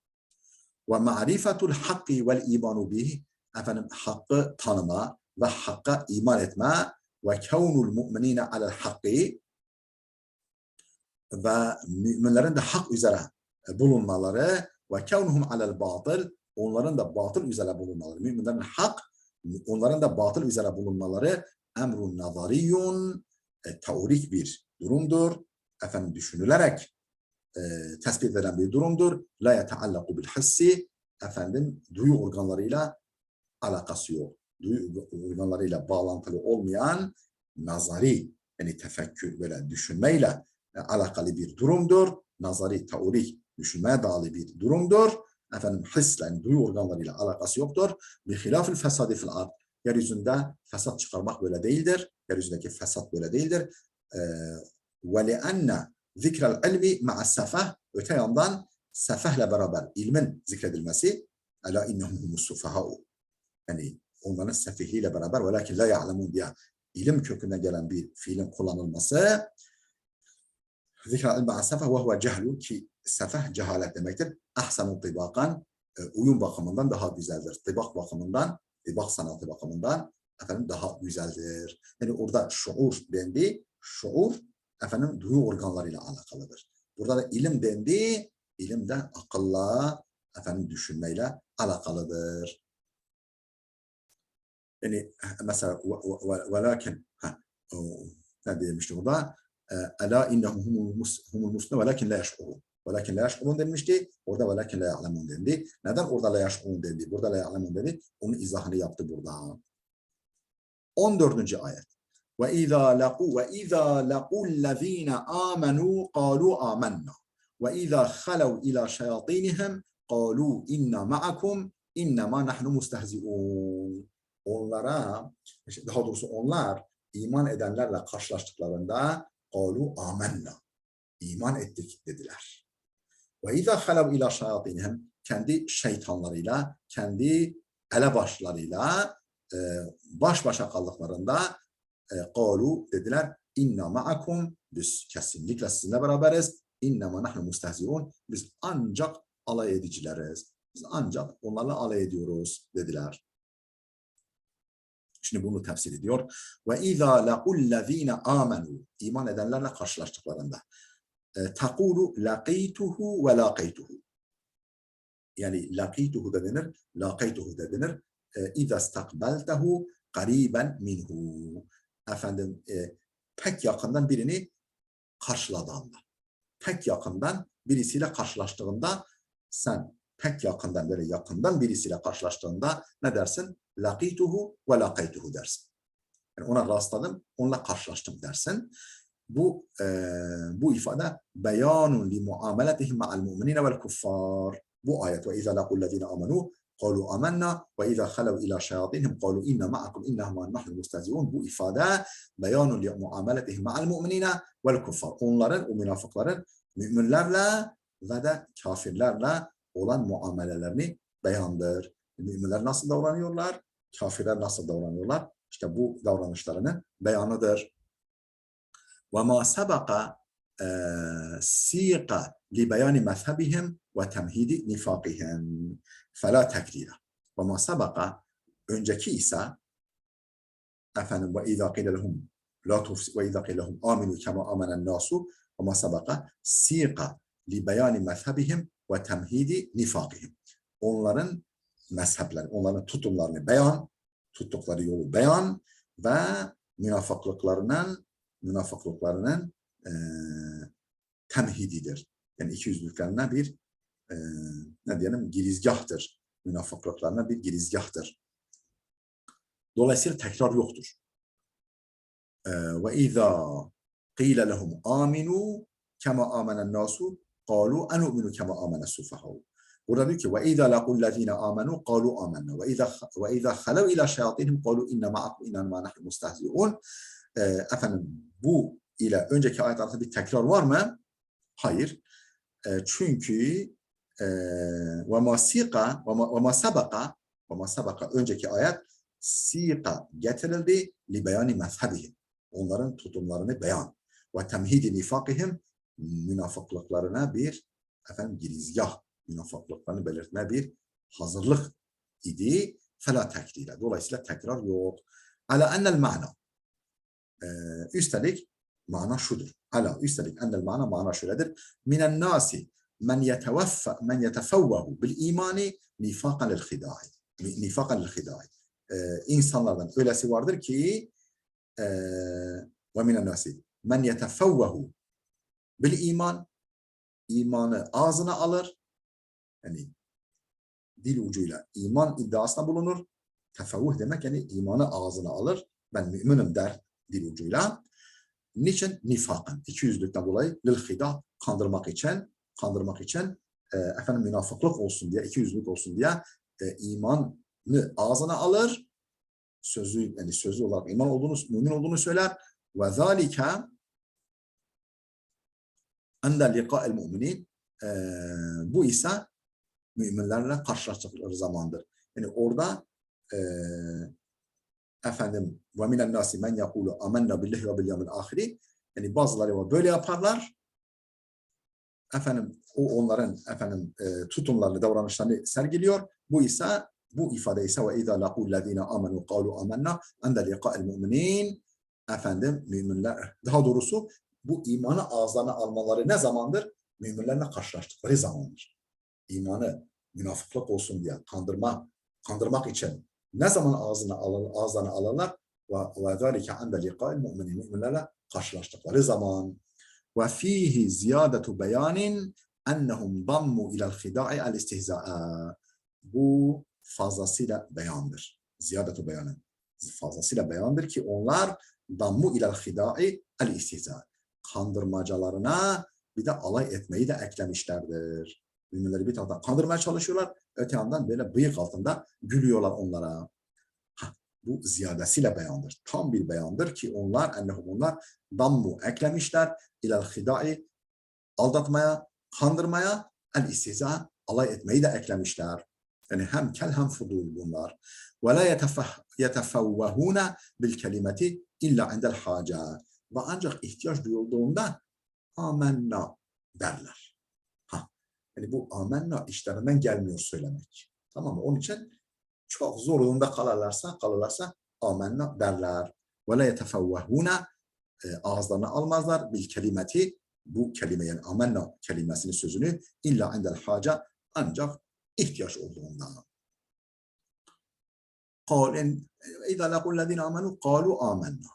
Ve ma'rifetul hakki vel imanu bih, efendim hakkı tanıma ve hakka iman etme ve kevnul mu'minine alel hakki, ve müminlerin de hak üzere bulunmaları ve kevnuhum alel batıl, onların da batıl üzere bulunmaları, müminlerin hak, onların da batıl üzere bulunmaları emrun nazariyun, teorik bir durumdur, efendim düşünülerek tespit edilen bir durumdur. La yeteallaku bil hissi, efendim duyu organlarıyla alakası yok. Duyu organlarıyla bağlantılı olmayan nazari, yani tefekkür, böyle düşünmeyle alakalı bir durumdur. Nazari, teorik, düşünmeye dayalı bir durumdur. Efendim hisle, yani duyu organlarıyla alakası yoktur. Bihilafil fesadi fil ard. Yeryüzünde fesat çıkarmak böyle değildir. Yeryüzündeki fesat böyle değildir. Ve li'enne zikrel ilmi ma'as sefah. Öte yandan sefehle beraber ilmin zikredilmesi. Ela innehum humus sufaha'u. Yani onların sefihliğiyle beraber velakin la ya'lemun diye ilim köküne gelen bir fiilin kullanılması zikra ilmi as-sefeh ve huve cehlu, ki sefeh cehalet demektir. Ahsanu tibakan, uyum bakımından daha güzeldir. Tibak bakımından, tibak sanatı bakımından efendim daha güzeldir. Yani orada şuur dendi. Şuur efendim duyu organlarıyla alakalıdır. Burada da ilim dendi. İlim de akılla, efendim düşünmeyle alakalıdır. Yani mesela velakin ne demiştim orada? Ela innehum humul muslimun velakin la yeş'urun. Velakin la yeş'urun denmişti. Orada velakin la ya'lemun dendi. Neden orada la yeş'urun dendi? Burada la ya'lemun dedi. Onun izahını yaptı burada. 14. ayet. Ve izâ lequllezîne âmenû kâlû âmennâ. Ve izâ khalev ilâ şeyatînihim kâlû inna ma'akum innemâ nahnu mustehzi'ûn. Onlara, daha doğrusu onlar iman edenlerle karşılaştıklarında قَالُوا آمَنَّا, iman ettik dediler. وَاِذَا خَلَوْا اِلَى شَيَاطِينِهِمْ, kendi şeytanlarıyla, kendi elebaşlarıyla baş başa kaldıklarında قَالُوا dediler اِنَّا مَعَكُمْ, biz kesinlikle sizinle beraberiz. اِنَّمَا نَحْنُ مُسْتَهْزِئُونَ, biz ancak alay edicileriz. Biz ancak onlarla alay ediyoruz dediler. Şimdi bunu tefsir ediyor. Ve izâ lequllezîne âmenû, iman edenlerle karşılaştıklarında tekûlu laqîtuhu ve laqîtuhu. Yani laqîtuhu da denir, laqîtuhu da denir. İzâ istakbeltehu qarîben minhu. Efendim pek yakından birini karşıladığında, pek yakından birisiyle karşılaştığında, sen pek yakından, böyle yakından birisiyle karşılaştığında ne dersin? Laqîtuhu ve laqîtuhu dersin. Yani ona rastladım, onunla karşılaştım dersin. Bu ifade beyanun li muameletihim ma'al mu'minine vel kuffar. Bu ayet ve izâ lequllezîne âmenû قالوا آمنا وإذا خلوا إلى شياطينهم قالوا إنا معكم إنما نحن مستهزئون. Bu ifade beyanun li muameletihim ma'al mu'minine vel kuffar. Onların, o münafıkların müminlerle ve de kafirlerle olan muamelelerini beyandır. Müminler nasıl davranıyorlar? Kafirler nasıl davranıyorlar? İşte bu davranışlarının beyanıdır. وَمَا سَبَقَ سِيقَ لِبَيَانِ مَذْهَبِهِمْ وَتَمْهِيدِ نِفَاقِهِمْ فَلَا تَكْدِيرَ. وَمَا سَبَقَ önceki ise efendim وَاِذَا قِيلَ لَهُمْ لَا تُفْسِدُوا وَاِذَا قِيلَ لَهُمْ آمِنُوا كَمَا آمَنَ النَّاسُ وَمَا سَبَقَ سِيقَ لِبَيَانِ مَذْهَبِهِمْ وَتَمْهِيدِ نِفَاقِهِمْ. Onların mezhepleri, onların tutumlarını beyan, tuttukları yolu beyan ve münafıklıklarının temhididir. Yani ikiyüzlülüklerine bir ne diyelim girizgahtır. Münafıklıklarına bir girizgahtır. Dolayısıyla tekrar yoktur. Ve izâ qîle lehum âminû kema âmenen nâsu قالوا أنؤمن كما آمن السفهاء. Burada diyor ki وَإِذَا لَقُوا الَّذ۪ينَ آمَنُوا قَالُوا آمَنَّا وَإِذَا خَلَوْا إِلَى شَيَاطِينِهِمْ قَالُوا إِنَّ مَعَكُمْ إِنَّمَا نَحْنُ مُسْتَهْزِئُونَ. Efendim bu ile önceki ayet arasında bir tekrar var mı? Hayır. Çünkü وَمَا سَبَقَ önceki ayet sika getirildi لِبَيَانِ مَذْهَبِهِمْ. Onların tutumlarını beyan. وَتَمْهِيدِ نِفَاقِهِمْ münafıklıklarına bir girizgah, münafıklıklarını belirtme bir hazırlık idi. Fela tekdire. Dolayısıyla tekrar yok. Ala ennel ma'na. Üstelik mana şudur. Üstelik ennel mana şöyledir. Minen nasi men yetefevvehu bil imani nifakan lil khidai. Nifakan lil khidai. İnsanlardan öylesi vardır ki ve minen nasi men yetefevvehu bil iman, imanı ağzına alır, yani dil ucuyla iman iddiasına bulunur. Tefevvuh demek yani imanı ağzına alır, ben müminim der dil ucuyla. Niçin? Nifakan, ikiyüzlülükten dolayı, lil-hida, kandırmak için münafıklık olsun diye, ikiyüzlülük olsun diye imanı ağzına alır, sözlü olarak iman olduğunu, mümin olduğunu söyler. Ve zalike ende liqa'il müminin, bu ise müminlerle karşılaştıkları zamandır. Yani orada ve minen nasi men yekulu amennâ billahi ve bil yevmil ahiri, yani bazıları böyle yaparlar. O onların tutumlarını, davranışlarını sergiliyor. Bu ifade ise ve izâ laqûllezîne âmenû qâlû amennâ ende liqa'il müminin, müminler, daha doğrusu bu imanı ağızlarına almaları ne zamandır? Müminlerle karşılaştıkları zamandır. İmanı münafıklık olsun diye kandırmak için ne zaman ağızlarına alırlar? Ve zâlike ende liqâil müminin, müminlerle karşılaştıkları zaman. Ve fîhî ziyâdetu beyanin ennehum dammu ilel khidâ'i el istihzâ'a. Bu fazlasıyla beyandır. Ziyadetu beyanın fazlasıyla beyandır ki onlar dammu ilel khidâ'i el istihzâ'a, kandırmacalarına bir de alay etmeyi de eklemişlerdir. Müminleri bir taraftan kandırmaya çalışıyorlar, öte yandan böyle bıyık altında gülüyorlar onlara. Bu ziyadesiyle beyandır. Tam bir beyandır ki onlar dammu eklemişler ilel khidai, aldatmaya, kandırmaya, el istihza, alay etmeyi de eklemişler. Yani hem kel hem fudul bunlar. Ve la yetefevvehûne bil kelimeti illa indel haca. Ve ancak ihtiyaç duyulduğunda amenna derler. Yani bu amenna işlerinden gelmiyor söylemek. Tamam mı? Onun için çok zorluğunda kalırlarsa amenna derler. Ve la yetefevvehûne, ağızlarına almazlar bil kelimeti, bu kelime yani amenna kelimesinin sözünü illa indel haca, ancak ihtiyaç olduğunda. İzâ laqûllezîne âmenû qâlû âmennâ.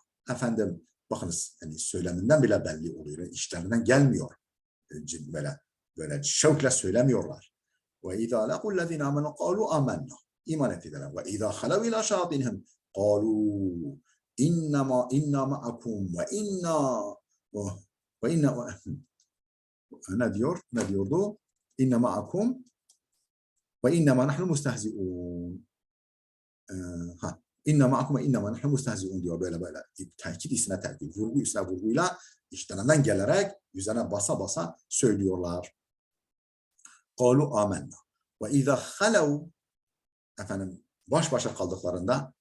Bakınız yani söyleminden bile belli oluyor. İşlerinden gelmiyor. Böyle şevkle söylemiyorlar. Ve izâ laqûllezîne âmenû qâlû âmennâ. İman ettiler. Ve izâ halev ilâ şâtinihim qâlû inna ma'akum ve inna ne diyordu? İnna ma'akum ve innema nahnu mustehzi'un. İnna ma'akum ve innema nahnu mustehzi'un diyor böyle. Tekit üstüne tekit, vurgu üstüne vurguyla işlerinden gelerek üzerine basa basa söylüyorlar. Qalu amennâ. Ve izâ halev, baş başa kaldıklarında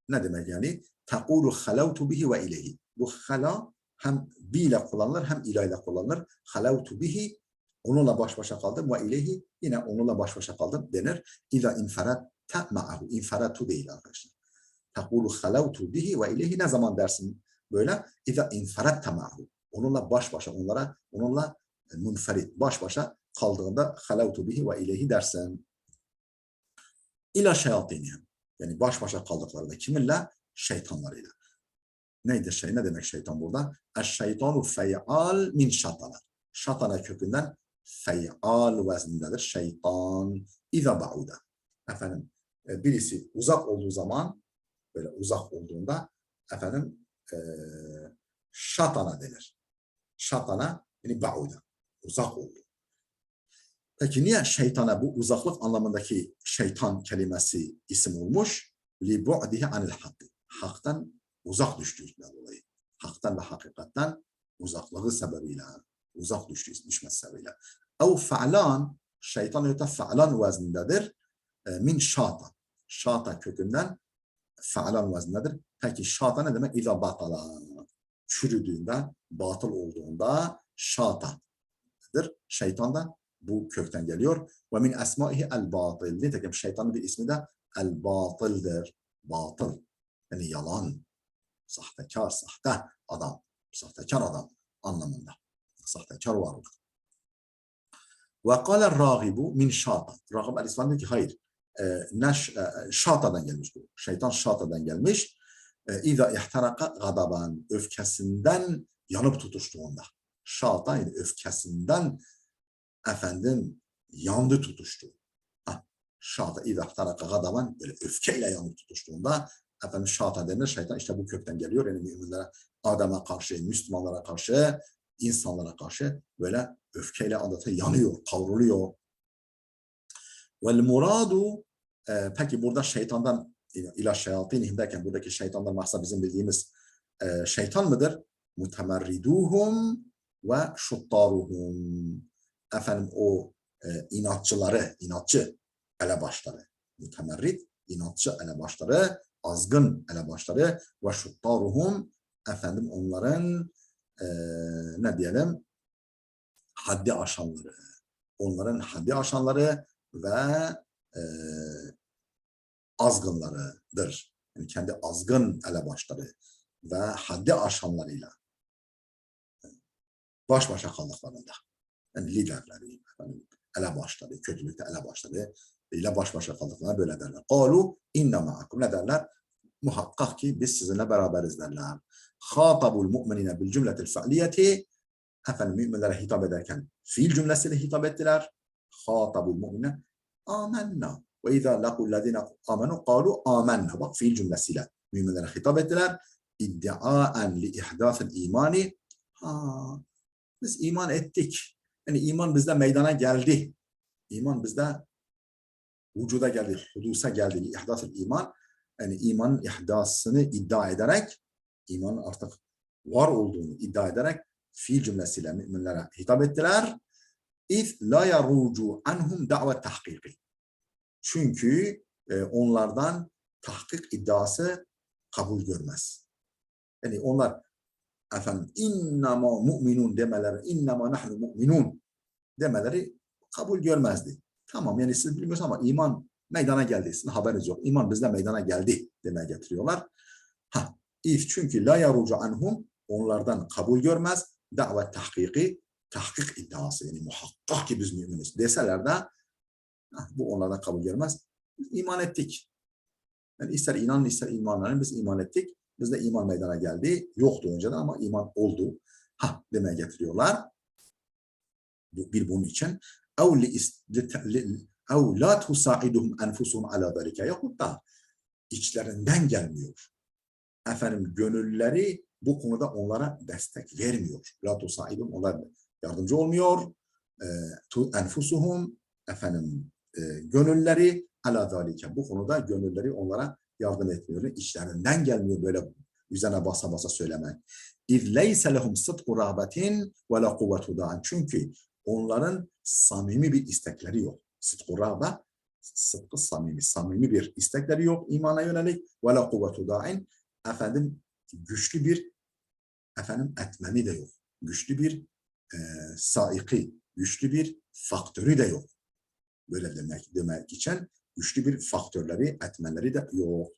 ne demek yani? Tekulu halevtu bihi ve ileyhi. Bu hem bi ile kullanılır hem ila ile kullanılır. Halavtu bihi, onunla baş başa kaldım, ve ileyhi, yine onunla baş başa kaldım denir. İza inferadte ma'ahu, inferadtu değil arkadaşlar. Tekulu halavtu bihi ve ileyhi ne zaman dersin böyle? İza inferadte ma'ahu, onunla baş başa, onunla münferit, baş başa kaldığında halavtu bihi ve ileyhi dersin. İla şeyatinihim, yani baş başa kaldıklarında kiminle? Şeytanlarıyla. Neydi ne demek şeytan burada? Eşşeytanu fey'al min şatana. Şatana kökünden fey'al veznindedir. Şeytan iza ba'uda. Efendim birisi uzak olduğu zaman, böyle uzak olduğunda efendim şatana denir. Şatana yani ba'uda. Uzak oldu. Peki niye şeytana, bu uzaklık anlamındaki şeytan kelimesi isim olmuş? Li bu'dihi anil hakki. Haktan uzak düştüğünden dolayı. Haktan ve hakikatten uzaklığı sebebiyle, uzak düşmesi sebebiyle. Ev fa'lan, şeytan öte fa'lan veznindedir. Min şata. Şata kökünden fa'lan veznindedir. Peki şata ne demek? İza batala. Çürüdüğünde, batıl olduğunda şatadır. Şeytan da bu kökten geliyor. Ve min esmaihi el-batıl. Nitekim şeytanın bir ismi de el-batıldır. Batıl. Yani yalan. Sahtekar, sahte adam. Sahtekar adam anlamında. Sahtekar varlık. Ve kâle râgibu min şâta. Râgib el-İslam diyor ki hayır. Şâta'dan gelmiş bu. Şeytan şâta'dan gelmiş. İza ihtaraka gadaban. Öfkesinden yanıp tutuştuğunda. Şâta yani öfkesinden efendim yandı tutuştu. Şâta İza ihtaraka gadaban, böyle öfkeyle yanıp tutuştuğunda efendim şâta denir. Şeytan işte bu kökten geliyor. Yani müminlere, Adem'e karşı, Müslümanlara karşı, insanlara karşı böyle öfkeyle adeta yanıyor, kavruluyor. Vel muradu, peki burada şeytandan ila şeyatinihim derken buradaki şeytandan maksat bizim bildiğimiz şeytan mıdır? Mutemerriduhum ve şuttaruhum. Efendim o inatçı elebaşları. Mutemerrid, inatçı elebaşları, azgın elebaşları ve şuttaruhum, efendim onların ne diyelim, haddi aşanları. Onların haddi aşanları ve azgınlarıdır. Yani kendi azgın elebaşları ve haddi aşanlarıyla baş başa kaldıklarında, yani liderleri, yani elebaşları, kötülükte elebaşları ile baş başa kaldıklarında böyle derler. Kalu inna ma'akum, ne derler? Muhakkak ki biz sizinle beraberiz derler. Hatabul mu'minine bil cümletil fe'liyeti, efendim müminlere hitap ederken fiil cümlesiyle hitap ettiler. Hatabul mu'mine amenna. Ve izâ lâkullezîne âmenû kâlu âmenna. Bak fiil cümlesiyle müminlere hitap ettiler. İddiaen li ihdâfil imani. Biz iman ettik. Yani iman bizde meydana geldi. İman bizde vücuda geldi, hudusa geldi. İhdâfil iman. Yani imanın ihdasını iddia ederek, imanın artık var olduğunu iddia ederek fiil cümlesiyle müminlere hitap ettiler. İz la yarucu anhum davet tahkiki. Çünkü onlardan tahkik iddiası kabul görmez. Yani onlar efendim innama mu'minun demeleri, innama nahnu mu'minun demeleri kabul görmezdi. Tamam, yani siz bilmiyorsunuz ama iman meydana geldi. Sizin haberiniz yok. İman bizde meydana geldi demeye getiriyorlar. Çünkü la yarucu anhum, onlardan kabul görmez davet tahkiki, tahkik iddiası, yani muhakkak ki biz müminiz deseler de bu onlardan kabul görmez. Biz iman ettik. Yani ister inanın ister imanların, biz iman ettik. Bizde iman meydana geldi. Yoktu önceden ama iman oldu. Demeye getiriyorlar. Bir bunun için. اَوْ لَا تُسَاعِدُهُمْ اَنْفُسُهُمْ عَلَى ذَلِكَ. Yahut da içlerinden gelmiyor. Efendim gönülleri bu konuda onlara destek vermiyor. لَا تُسَاعِدُهُمْ, onlara yardımcı olmuyor. اَنْفُسُهُمْ, efendim gönülleri عَلَى ذَلِكَ. Bu konuda gönülleri onlara yardım etmiyor. İçlerinden gelmiyor böyle üzerine basa basa söylemek. اِذْ لَيْسَ لَهُمْ صِدْقُ رَغْبَةٍ وَلَا قُوَّةُ دَاعٍ. Çünkü onların samimi bir istekleri yok. Sıdkı rağba, sıdkı samimi bir istekleri yok imana yönelik. وَلَا قُوَّةُ دَاعٍ. Efendim güçlü bir efendim etmeni de yok. Güçlü bir saiki, güçlü bir faktörü de yok. Böyle demek için güçlü bir faktörleri, etmenleri de yok.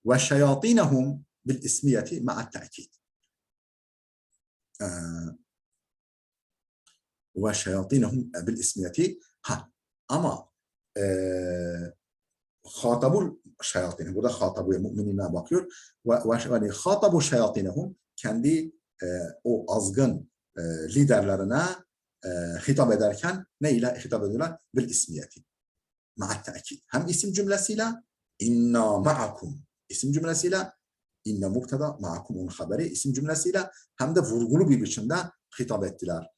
Ve şeyatinehum bil ismiyeti ma'a ta'kid. Ve şeyatinehum bil ismiyeti. Ama hatabul şeyatine, burada hatabu müminine bakıyor. Ve hatabu şeyatinehum, kendi o azgın liderlerine hitap ederken ne ile hitap ediyorlar? Bil ismiyeti. Ma'a ta'kid. Hem isim cümlesiyle inna ma'akum, isim cümlesiyle inne mubtada ma'akum onun haberi isim cümlesiyle, hem de vurgulu bir biçimde hitap ettiler.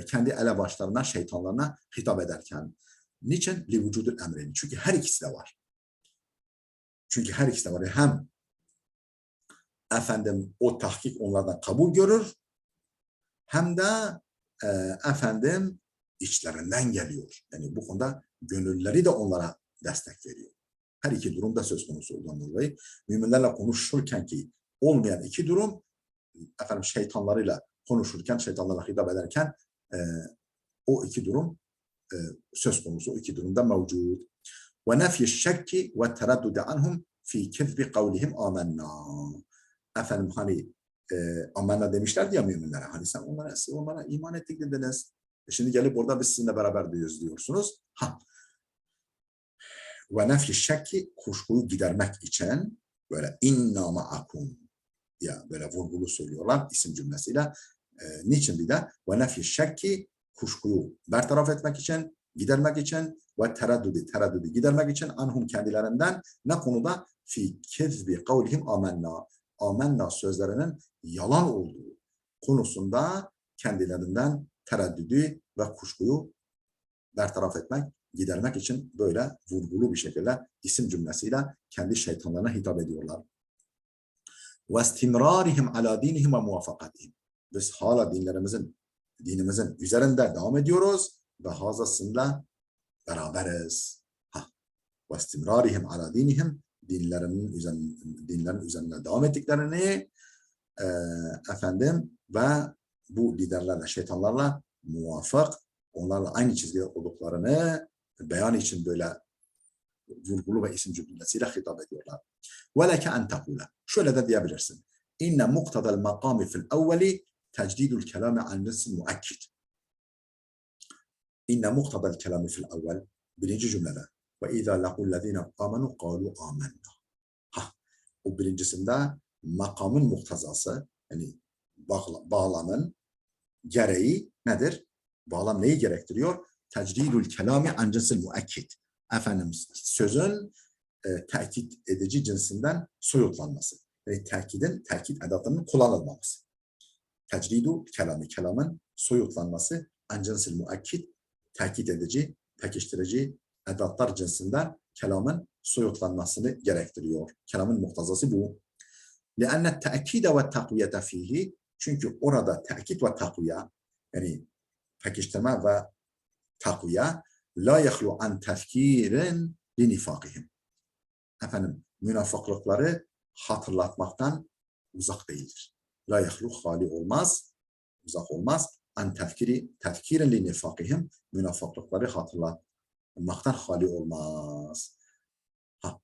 Kendi elebaşlarına, şeytanlarına hitap ederken. Niçin? Li vücudul emreyn. Çünkü her ikisi de var. Çünkü her ikisi de var. Hem efendim o tahkik onlardan kabul görür, hem de efendim içlerinden geliyor. Yani bu konuda gönülleri de onlara destek veriyor. Her iki durumda söz konusu olduğundan dolayı müminlerle konuşurken ki olmayan iki durum, efendim şeytanlarıyla konuşurken, şeytanlarla hitap ederken o iki durum söz konusu. O iki durumda mevcut. Ve nefyi şekki ve tereddüde anhum fi kezbi kavlihim amenna. Efendim hani amenna demişlerdi ya müminlere. Hani sen onlara iman ettik dediniz. Şimdi gelip orada biz sizinle beraber diyorsunuz. Ve nefyi şekki, kuşkuyu gidermek için böyle inna ma'akum ya böyle vurgulu söylüyorlar isim cümlesiyle. Niçin bir de? Ve nefyi şekki, kuşkuyu bertaraf etmek için, gidermek için ve tereddüdü gidermek için anhum kendilerinden ne konuda? Fi kezbi kavlihim amenna. Amenna sözlerinin yalan olduğu konusunda kendilerinden tereddüdü ve kuşkuyu bertaraf etmek, gidermek için böyle vurgulu bir şekilde isim cümlesiyle kendi şeytanlarına hitap ediyorlar. Ve istimrarihim ala dinihim ve muvafakatihim. Biz hala dinimizin üzerinde devam ediyoruz ve hazasında beraberiz. Ve istimrarihim ala dinihim, dinlerin üzerinde devam ettiklerini efendim ve bu liderlerle, şeytanlarla muvafık, onlarla aynı çizgide olduklarını beyan için böyle vurgulu ve isim cümlesiyle hitap ediyorlar. وَلَكَ أَنْ تَقُولَ. Şöyle de diyebilirsin. İnne muktadal makami fil evveli tecdidul kelami an nefsin muakkid. İnne muktadal kelami fil evvel. Birinci cümlede. Ve izâ lequllezîne âmenû kâlû âmennâ. O birincisinde makamın muktazası, yani bağlamın gereği nedir? Bağlam neyi gerektiriyor? Tecdidul kelami an cinsil muakkid. Efendim sözün tekit edici cinsinden soyutlanması. Yani tekit edatının kullanılmaması. Tecdidu kelami, kelamın soyutlanması, an cinsil muakkid, tekit edici, pekiştirici edatlar cinsinden kelamın soyutlanmasını gerektiriyor. Kelamın muktazası bu. لأن التأكيد والتقوية فيه, çünkü orada tekit ve takviye, yani pekiştirme ve takviye, la yahlu an tefkirin li nifakihim. Efendim, münafıklıkları hatırlatmaktan uzak değildir. La yahlu, hali olmaz, uzak olmaz. An tefkirin li nifakihim, münafıklıkları hatırlatmaktan hali olmaz.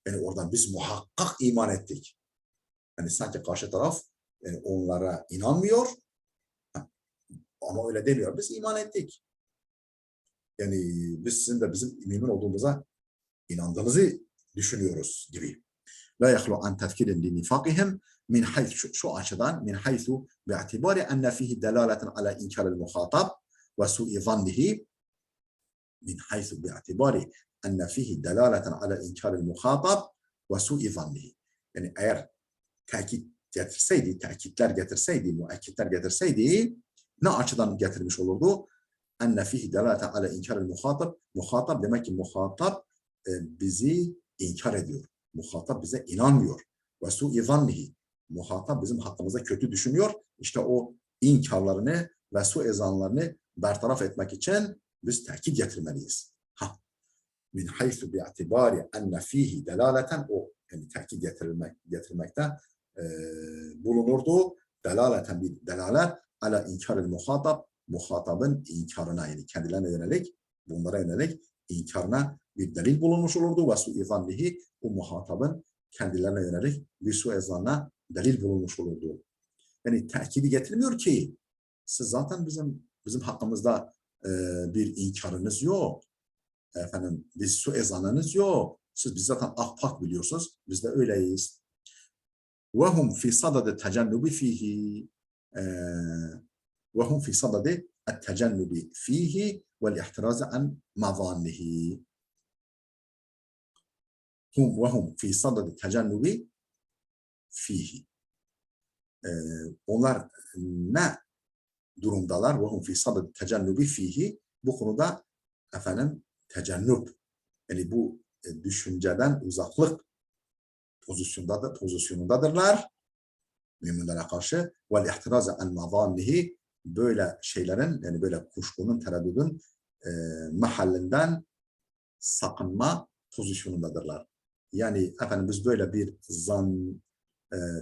Yani oradan biz muhakkak iman ettik. Yani sanki karşı taraf yani onlara inanmıyor. Ama öyle demiyor. Biz iman ettik. Yani biz sizin de bizim mümin olduğumuza inandığınızı düşünüyoruz gibi. La yahlu an tefkirin li nifakihim min haythu, şu açıdan min haythu bi'atibari enne fihi delaleten ala inkaril muhatab ve su'i zannihi, min haythu bi'atibari enne fihi delaleten ala inkaril muhatab ve su'i zannihi. Yani eğer tekitler getirseydi, müekkitler getirseydi ne açıdan getirmiş olurdu? Enne fihi delaleten ala inkaril muhatab. Muhatab demek ki muhatab bizi inkar ediyor. Muhatap bize inanmıyor. Ve su'i zannihi. Muhatap bizim hakkımızda kötü düşünüyor. İşte o inkarlarını ve su'i zanlarını bertaraf etmek için biz tekit getirmeliyiz. Min haythu bi'atibari enne fihi delaleten, o yani tekit getirmekte bulunurdu. delaleten bir delalet ala inkaril muhatap, muhatabın inkarına, yani kendilerine yönelik, bunlara yönelik inkarına bir delil bulunmuş olurdu. Ve suizanlihi, o muhatabın kendilerine yönelik bir suizanına delil bulunmuş olurdu. Yani tekidi getirmiyor ki siz zaten bizim hakkımızda bir inkarınız yok. Efendim biz suizanınız yok. Siz biz zaten akpak biliyorsunuz. Biz de öyleyiz. وهم في صدد التجنب فيه وهم في صدد التجنب فيه والاحتراز عن مظانه وهم في صدد التجنب فيه onlar ne durumdalar? وهم في صدد التجنب فيه bu konuda efendim tecennüp, yani bu düşünceden uzaklık pozisyonundadırlar müminlere karşı. Vel ihtiraza en mazannihi, böyle şeylerin, yani böyle kuşkunun, tereddüdün mahallinden sakınma pozisyonundadırlar. Yani efendim biz böyle bir zan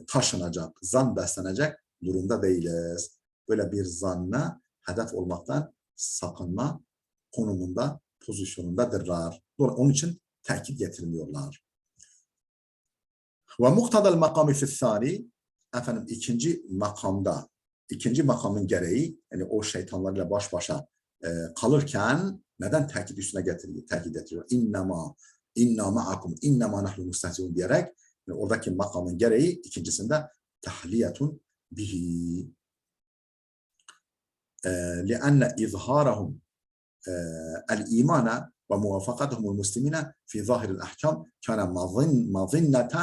taşınacak, zan beslenecek durumda değiliz. Böyle bir zanna hedef olmaktan sakınma konumunda, pozisyonundadırlar. Onun için tekit getirmiyorlar. Ve muktadal makami fi'l-thani, efendim ikinci makamın gereği, yani o şeytanlarla baş başa kalırken neden tekit üstüne tekit getiriyor? İnna ma'akum, inna ma nahnu mustehzi'un diyerek, yani oradaki makamın gereği ikincisinde tahliyetun bihi. لأن إظهارهم الإيمان وموافقتهم المسلمين في ظاهر الأحكام كان مظنة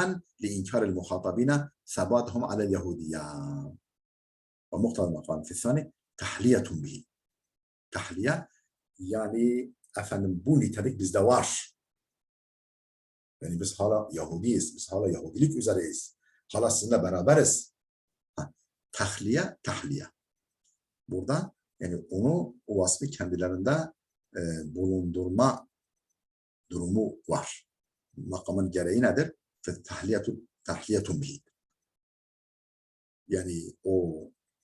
لإنكار المخاطبين ثباتهم على اليهودية. ومقتضى المقام في الثاني تحلية به. Tahliye, yani efendim bu nitelik bizde var. Yani biz hala Yahudiyiz, biz hala Yahudilik üzereyiz. Hala sizinle beraberiz. Tahliye. Burada yani o vasfı kendilerinde bulundurma durumu var. Makamın gereği nedir? Tahliyetun bihi. Yani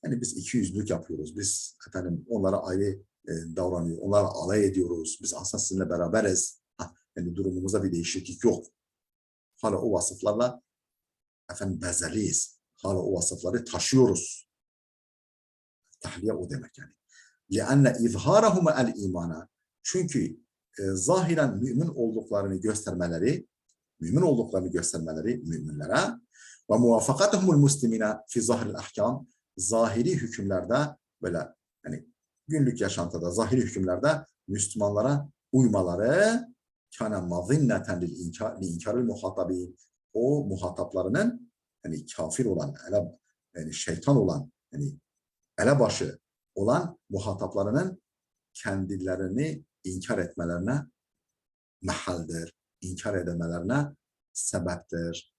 biz ikiyüzlülük yapıyoruz. Biz efendim onlara ayrı davranıyor. Onlara alay ediyoruz. Biz aslında sizinle beraberiz. Yani durumumuzda bir değişiklik yok. Hala o vasıflarla efendim bezeliyiz. Hala o vasıfları taşıyoruz. Tahliye o demek yani. لِأَنَّ اِظْهَارَهُمَ الْاِيمَانَ, çünkü zahiren mümin olduklarını göstermeleri müminlere ve muvafakatuhumul muslimine fi zahiril ahkam, zahiri hükümlerde, böyle hani günlük yaşantıda zahiri hükümlerde Müslümanlara uymaları kana mazinneten li inkaril muhatabin, o muhataplarının hani kafir olan, yani şeytan olan, yani elebaşı olan muhataplarının kendilerini inkar etmelerine mahaldir, inkar edemelerine sebeptir.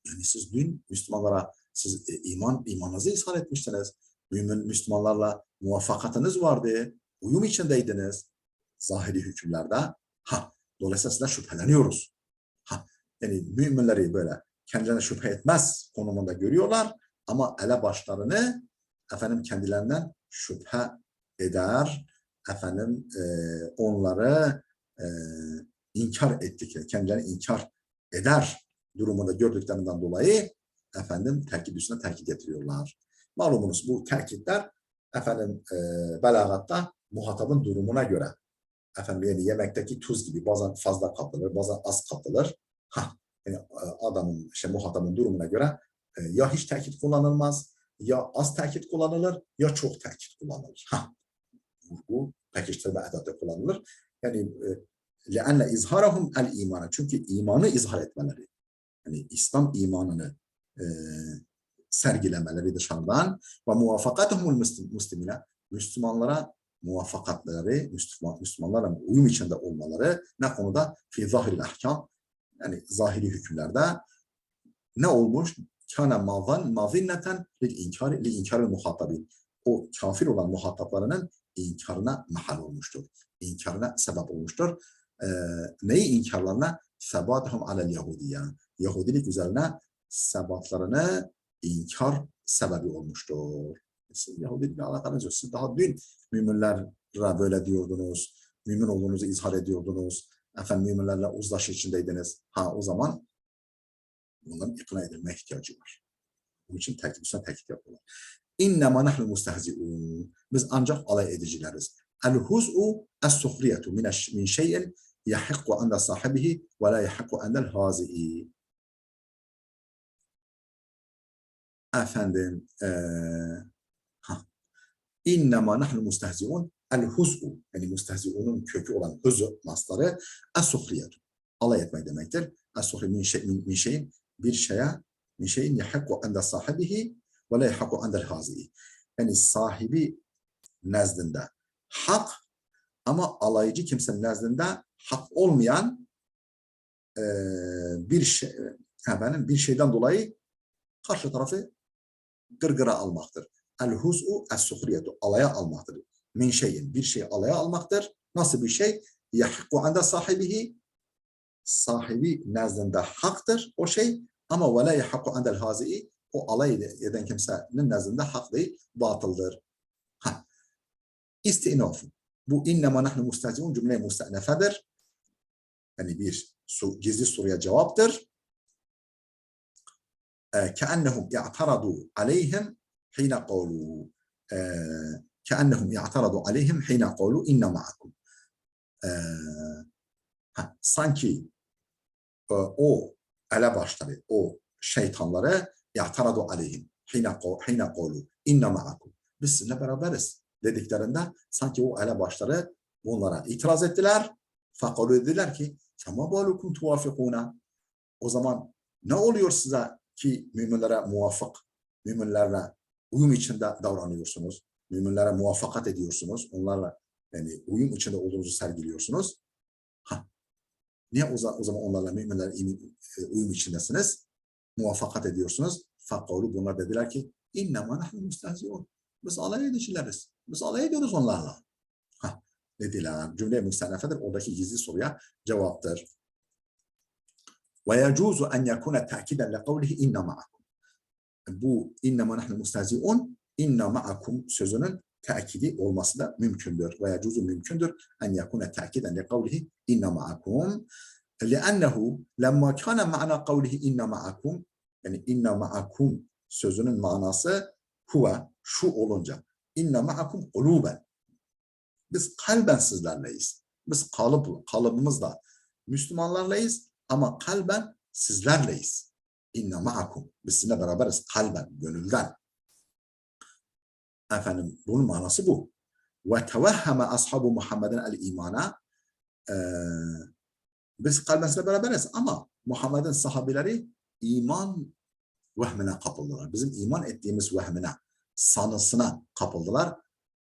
Yani siz dün Müslümanlara siz imanınızı ishar etmiştiniz. Müslümanlarla muvaffakatınız vardı. Uyum içindeydiniz. Zahiri hükümlerde. Dolayısıyla sizden şüpheleniyoruz. Yani müminleri böyle kendilerine şüphe etmez konumunda görüyorlar. Ama elebaşlarını efendim kendilerinden şüphe eder. Efendim onları inkar ettikleri, kendilerini inkar eder durumunda gördüklerinden dolayı efendim tekit üstüne tekit getiriyorlar. Malumunuz bu tekitler efendim belagatta muhatabın durumuna göre, efendim yani yemekteki tuz gibi bazen fazla katılır, bazen az katılır. Yani adamın, muhatabın durumuna göre ya hiç tekit kullanılmaz, ya az tekit kullanılır, ya çok tekit kullanılır. Bu pekiştirme edatı kullanılır. Yani لَأَنَّ اِزْهَارَهُمْ الْا۪يمَانَ, çünkü imanı izhar etmeleri, yani İslam imanını sergilemeleri dışarıdan ve muvafakatuhumul muslimine, Müslümanlara muvaffakatları, Müslümanlarla uyum içinde olmaları ne konuda? Fi zahiril ahkam, yani zahiri hükümlerde ne olmuş? Kâne mazinneten li inkaril muhatabin, o kafir olan muhataplarının inkarına mahal olmuştur. İnkarına sebep olmuştur. Neyi inkarlarına? Sebatuhum alel Yahudiye. Yahudilik üzerine sebatlarını inkar sebebi olmuştur. Yahudilikle alakanız yok. Siz daha dün müminlere böyle diyordunuz. Mümin olduğunuzu izhar ediyordunuz. Efendim müminlerle uzlaşı içindeydiniz. O zaman bunların ikna edilme ihtiyacı var. Bunun için üstüne tekit yapıyorlar. İnnemâ nahnu mustehzi'ûn. Biz ancak alay edicileriz. El-huz'u es-suhriyetu min şeyin yahikku ende sahibihi ve la yahikku endel hazi'i. Efendim İnnemâ nahnu mustehzi'ûn. El-huz'u, yani mustehzi'ûnun kökü olan huz'u masları es-suhriyetu. Alay etmek demektir. Es-suhri min şeyin, bir şeye, min şeyin yahikku ende sahibihi ve la yahikku endel hazi'i. Yani sahibi nezdinde hak ama alaycı kimsenin nezdinde hak olmayan bir şeyden dolayı karşı tarafı gırgıra almaktır. El-huz'u es-suhriyetu, alaya almaktır. Min şeyin, bir şeyi alaya almaktır. Nasıl bir şey? Yahikku ende sahibihi, sahibi nezdinde haktır o şey ama ve la yahikku endel hazi'i, o alay eden kimsenin nezdinde hak değil, batıldır. İstinaf. Bu innema nahnu mustehzi'un cümle müstenefedir. Yani bir gizli soruya cevaptır. Keennehum i'taradu aleyhim hine kavlu. Keennehum i'taradu aleyhim hine kavlu inne ma'akum. Sanki o elebaşları, o şeytanları i'taradu aleyhim hine kavlu inne ma'akum. Biz sizinle beraberiz dediklerinde sanki o elebaşları bunlara itiraz ettiler. Fakalu dediler ki fema balukum tuvafikuna. O zaman ne oluyor size ki müminlere muvafık, müminlerle uyum içinde davranıyorsunuz, müminlere muvaffakat ediyorsunuz, onlarla yani uyum içinde olduğunuzu sergiliyorsunuz. Niye o zaman onlarla müminlerle uyum içindesiniz, muvaffakat ediyorsunuz? Fakalu, bunlar dediler ki innema nahnu mustehzi'un. Biz alay edicileriz. Biz alay ediyoruz onlarla. Dediler. Cümle müstenefedir. Oradaki gizli soruya cevaptır. Ve yecuzu en yekune ta'kiden li kavlihi inne ma'akum. Bu innema nahnu mustehzi'un, inne ma'akum sözünün tekidi olması da mümkündür. Ve yecuzu mümkündür en yekune ta'kiden li kavlihi inne ma'akum. لأنه لما كان معنى قوله إن معكم, yani inne ma'akum sözünün manası huve, şu olunca inne ma'akum kuluben, biz kalben sizlerleyiz. Biz kalıbımızla Müslümanlarlayız ama kalben sizlerleyiz. İnne ma'akum, biz sizinle beraberiz kalben, gönülden. Efendim bunun manası bu. Ve tevehheme ashabu Muhammedin el-imana, biz kalben sizinle beraberiz ama Muhammed'in sahabileri iman vehmine kapıldılar. Bizim iman ettiğimiz vehmine, sanısına kapıldılar.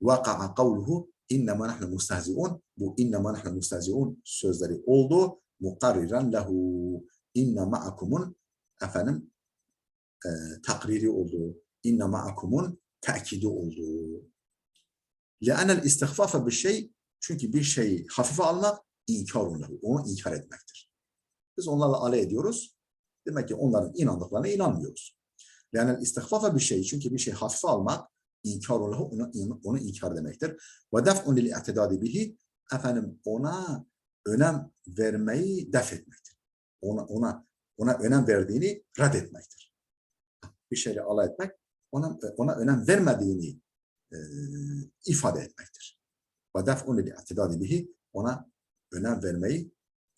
Vaka'a kavluhu innema nahnu mustehzi'un. Bu innema nahnu mustehzi'un sözleri oldu. Mukarriren lehu. İnne ma'akumun takriri oldu. İnne ma'akumun tekidi oldu. Le'enel istihfafe bir şey, çünkü bir şeyi hafife almak inkarun lehu. Onu inkar etmektir. Biz onlarla alay ediyoruz. Demek ki onların inandıklarına inanmıyoruz. Yani istihfafe bir şey, çünkü bir şey hafife almak inkarun lehu, onu inkar demektir. Ve def'un lil i'tidadi bihi, ona önem vermeyi def etmektir. Ona önem verdiğini reddetmektir. Bir şeyle alay etmek, ona önem vermediğini ifade etmektir. Ve def'un lil i'tidadi bihi, ona önem vermeyi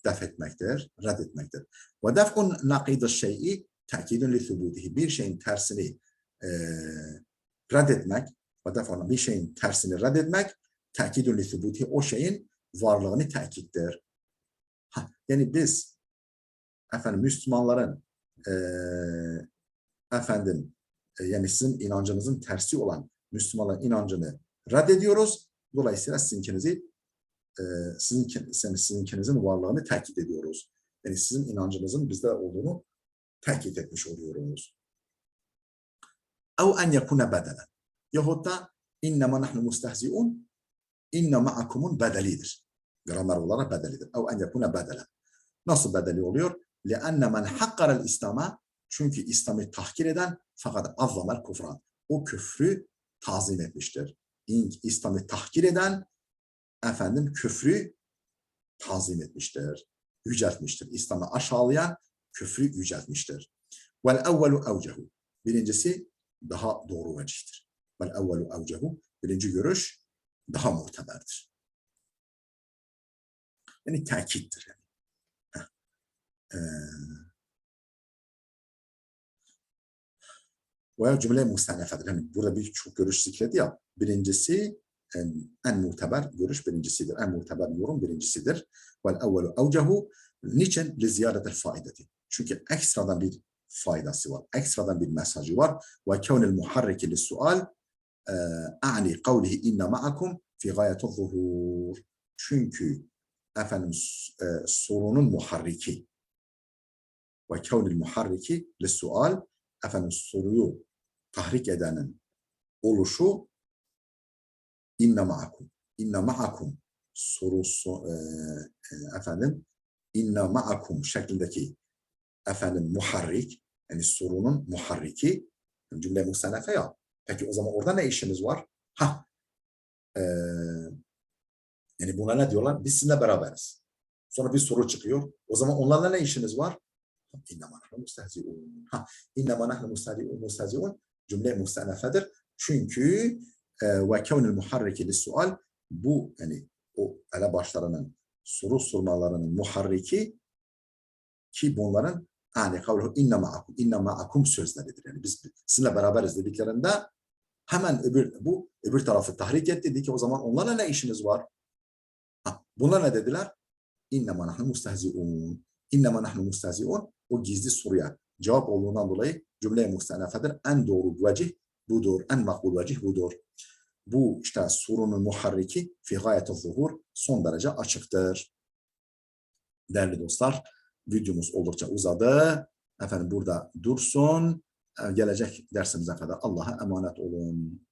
def etmektir, reddetmektir. Ve def'un nakid-i şey'i tekidun li thubutihi, bir şeyin tersini reddetmek, ve def'un bir şeyin tersini reddetmek, tekidun li thubutihi, o şeyin varlığını tekittir. Yani biz Müslümanların yani sizin inancınızın tersi olan Müslümanların inancını reddediyoruz. Dolayısıyla sizinkinizin varlığını tekit ediyoruz. Yani sizin inancınızın bizde olduğunu tekit etmiş oluyoruz. Ev en yekune bedelen. Yahut da innema nahnu mustehzi'un, inne ma'akumun bedelidir. Gramer olarak bedelidir. Ev en yekune bedelen. Nasıl bedeli oluyor? لِأَنَّ مَنْ حَقَّرَ الْإِسْلَامَ, çünkü İslam'ı tahkir eden Fakat azzamel kufran. O küfrü tazim etmiştir. İslam'ı tahkir eden efendim küfrü tazim etmiştir. Yüceltmiştir. İslam'ı aşağılayan küfrü yüceltmiştir. Vel evvelu evcehu. Birincisi daha doğru vecihtir. Vel evvelu evcehu. Birinci görüş daha muteberdir. Yani tekittir. Veya cümle mustanefedir. Yani burada birçok görüş zikredi ya. Birincisi en muteber görüş birincisidir. En muteber yorum birincisidir. Vel evvelu evcehu. Niçin? Li ziyadetel faideti. Çünkü ekstradan bir faydası var. Ekstradan bir mesajı var. Ve kevnil muharriki lissual a'ni kavlihi inna ma'akum fi gayetul zuhur. Çünkü efendim sorunun muharriki ve kevnil muharriki lissual efendim soruyu tahrik edenin oluşu inna ma'akum. İnna ma'akum sorusu efendim inna ma'akum şeklindeki efendim muharrik yani sorunun muharriki cümle mustanefe ya. Peki o zaman orada ne işimiz var? Yani buna ne diyorlar? Biz sizinle beraberiz. Sonra bir soru çıkıyor. O zaman onlarla ne işiniz var? İnnema nahnu mustehzi'un. İnnema nahnu mustehzi'un cümle mustanefedir. Çünkü ve kevnül muharriki lissual bu yani o elebaşlarının soru sormalarının muharriki ki bunların yani kavluhu inne ma'akum sözleridir. Yani biz sizinle beraberiz dediklerinde hemen öbür tarafı tahrik et dedi ki o zaman onlarla ne işiniz var? Buna ne dediler? İnnemâ nahnu mustehzi'ûn. İnnemâ nahnu mustehzi'ûn. O gizli soruya cevap olduğundan dolayı cümle-i mustanefedir. En doğru vecih budur. En makbul vecih budur. Bu işte sorunun muharriki fi gayet-i zuhur son derece açıktır. Değerli dostlar, videomuz oldukça uzadı. Efendim burada dursun. Gelecek dersimize kadar Allah'a emanet olun.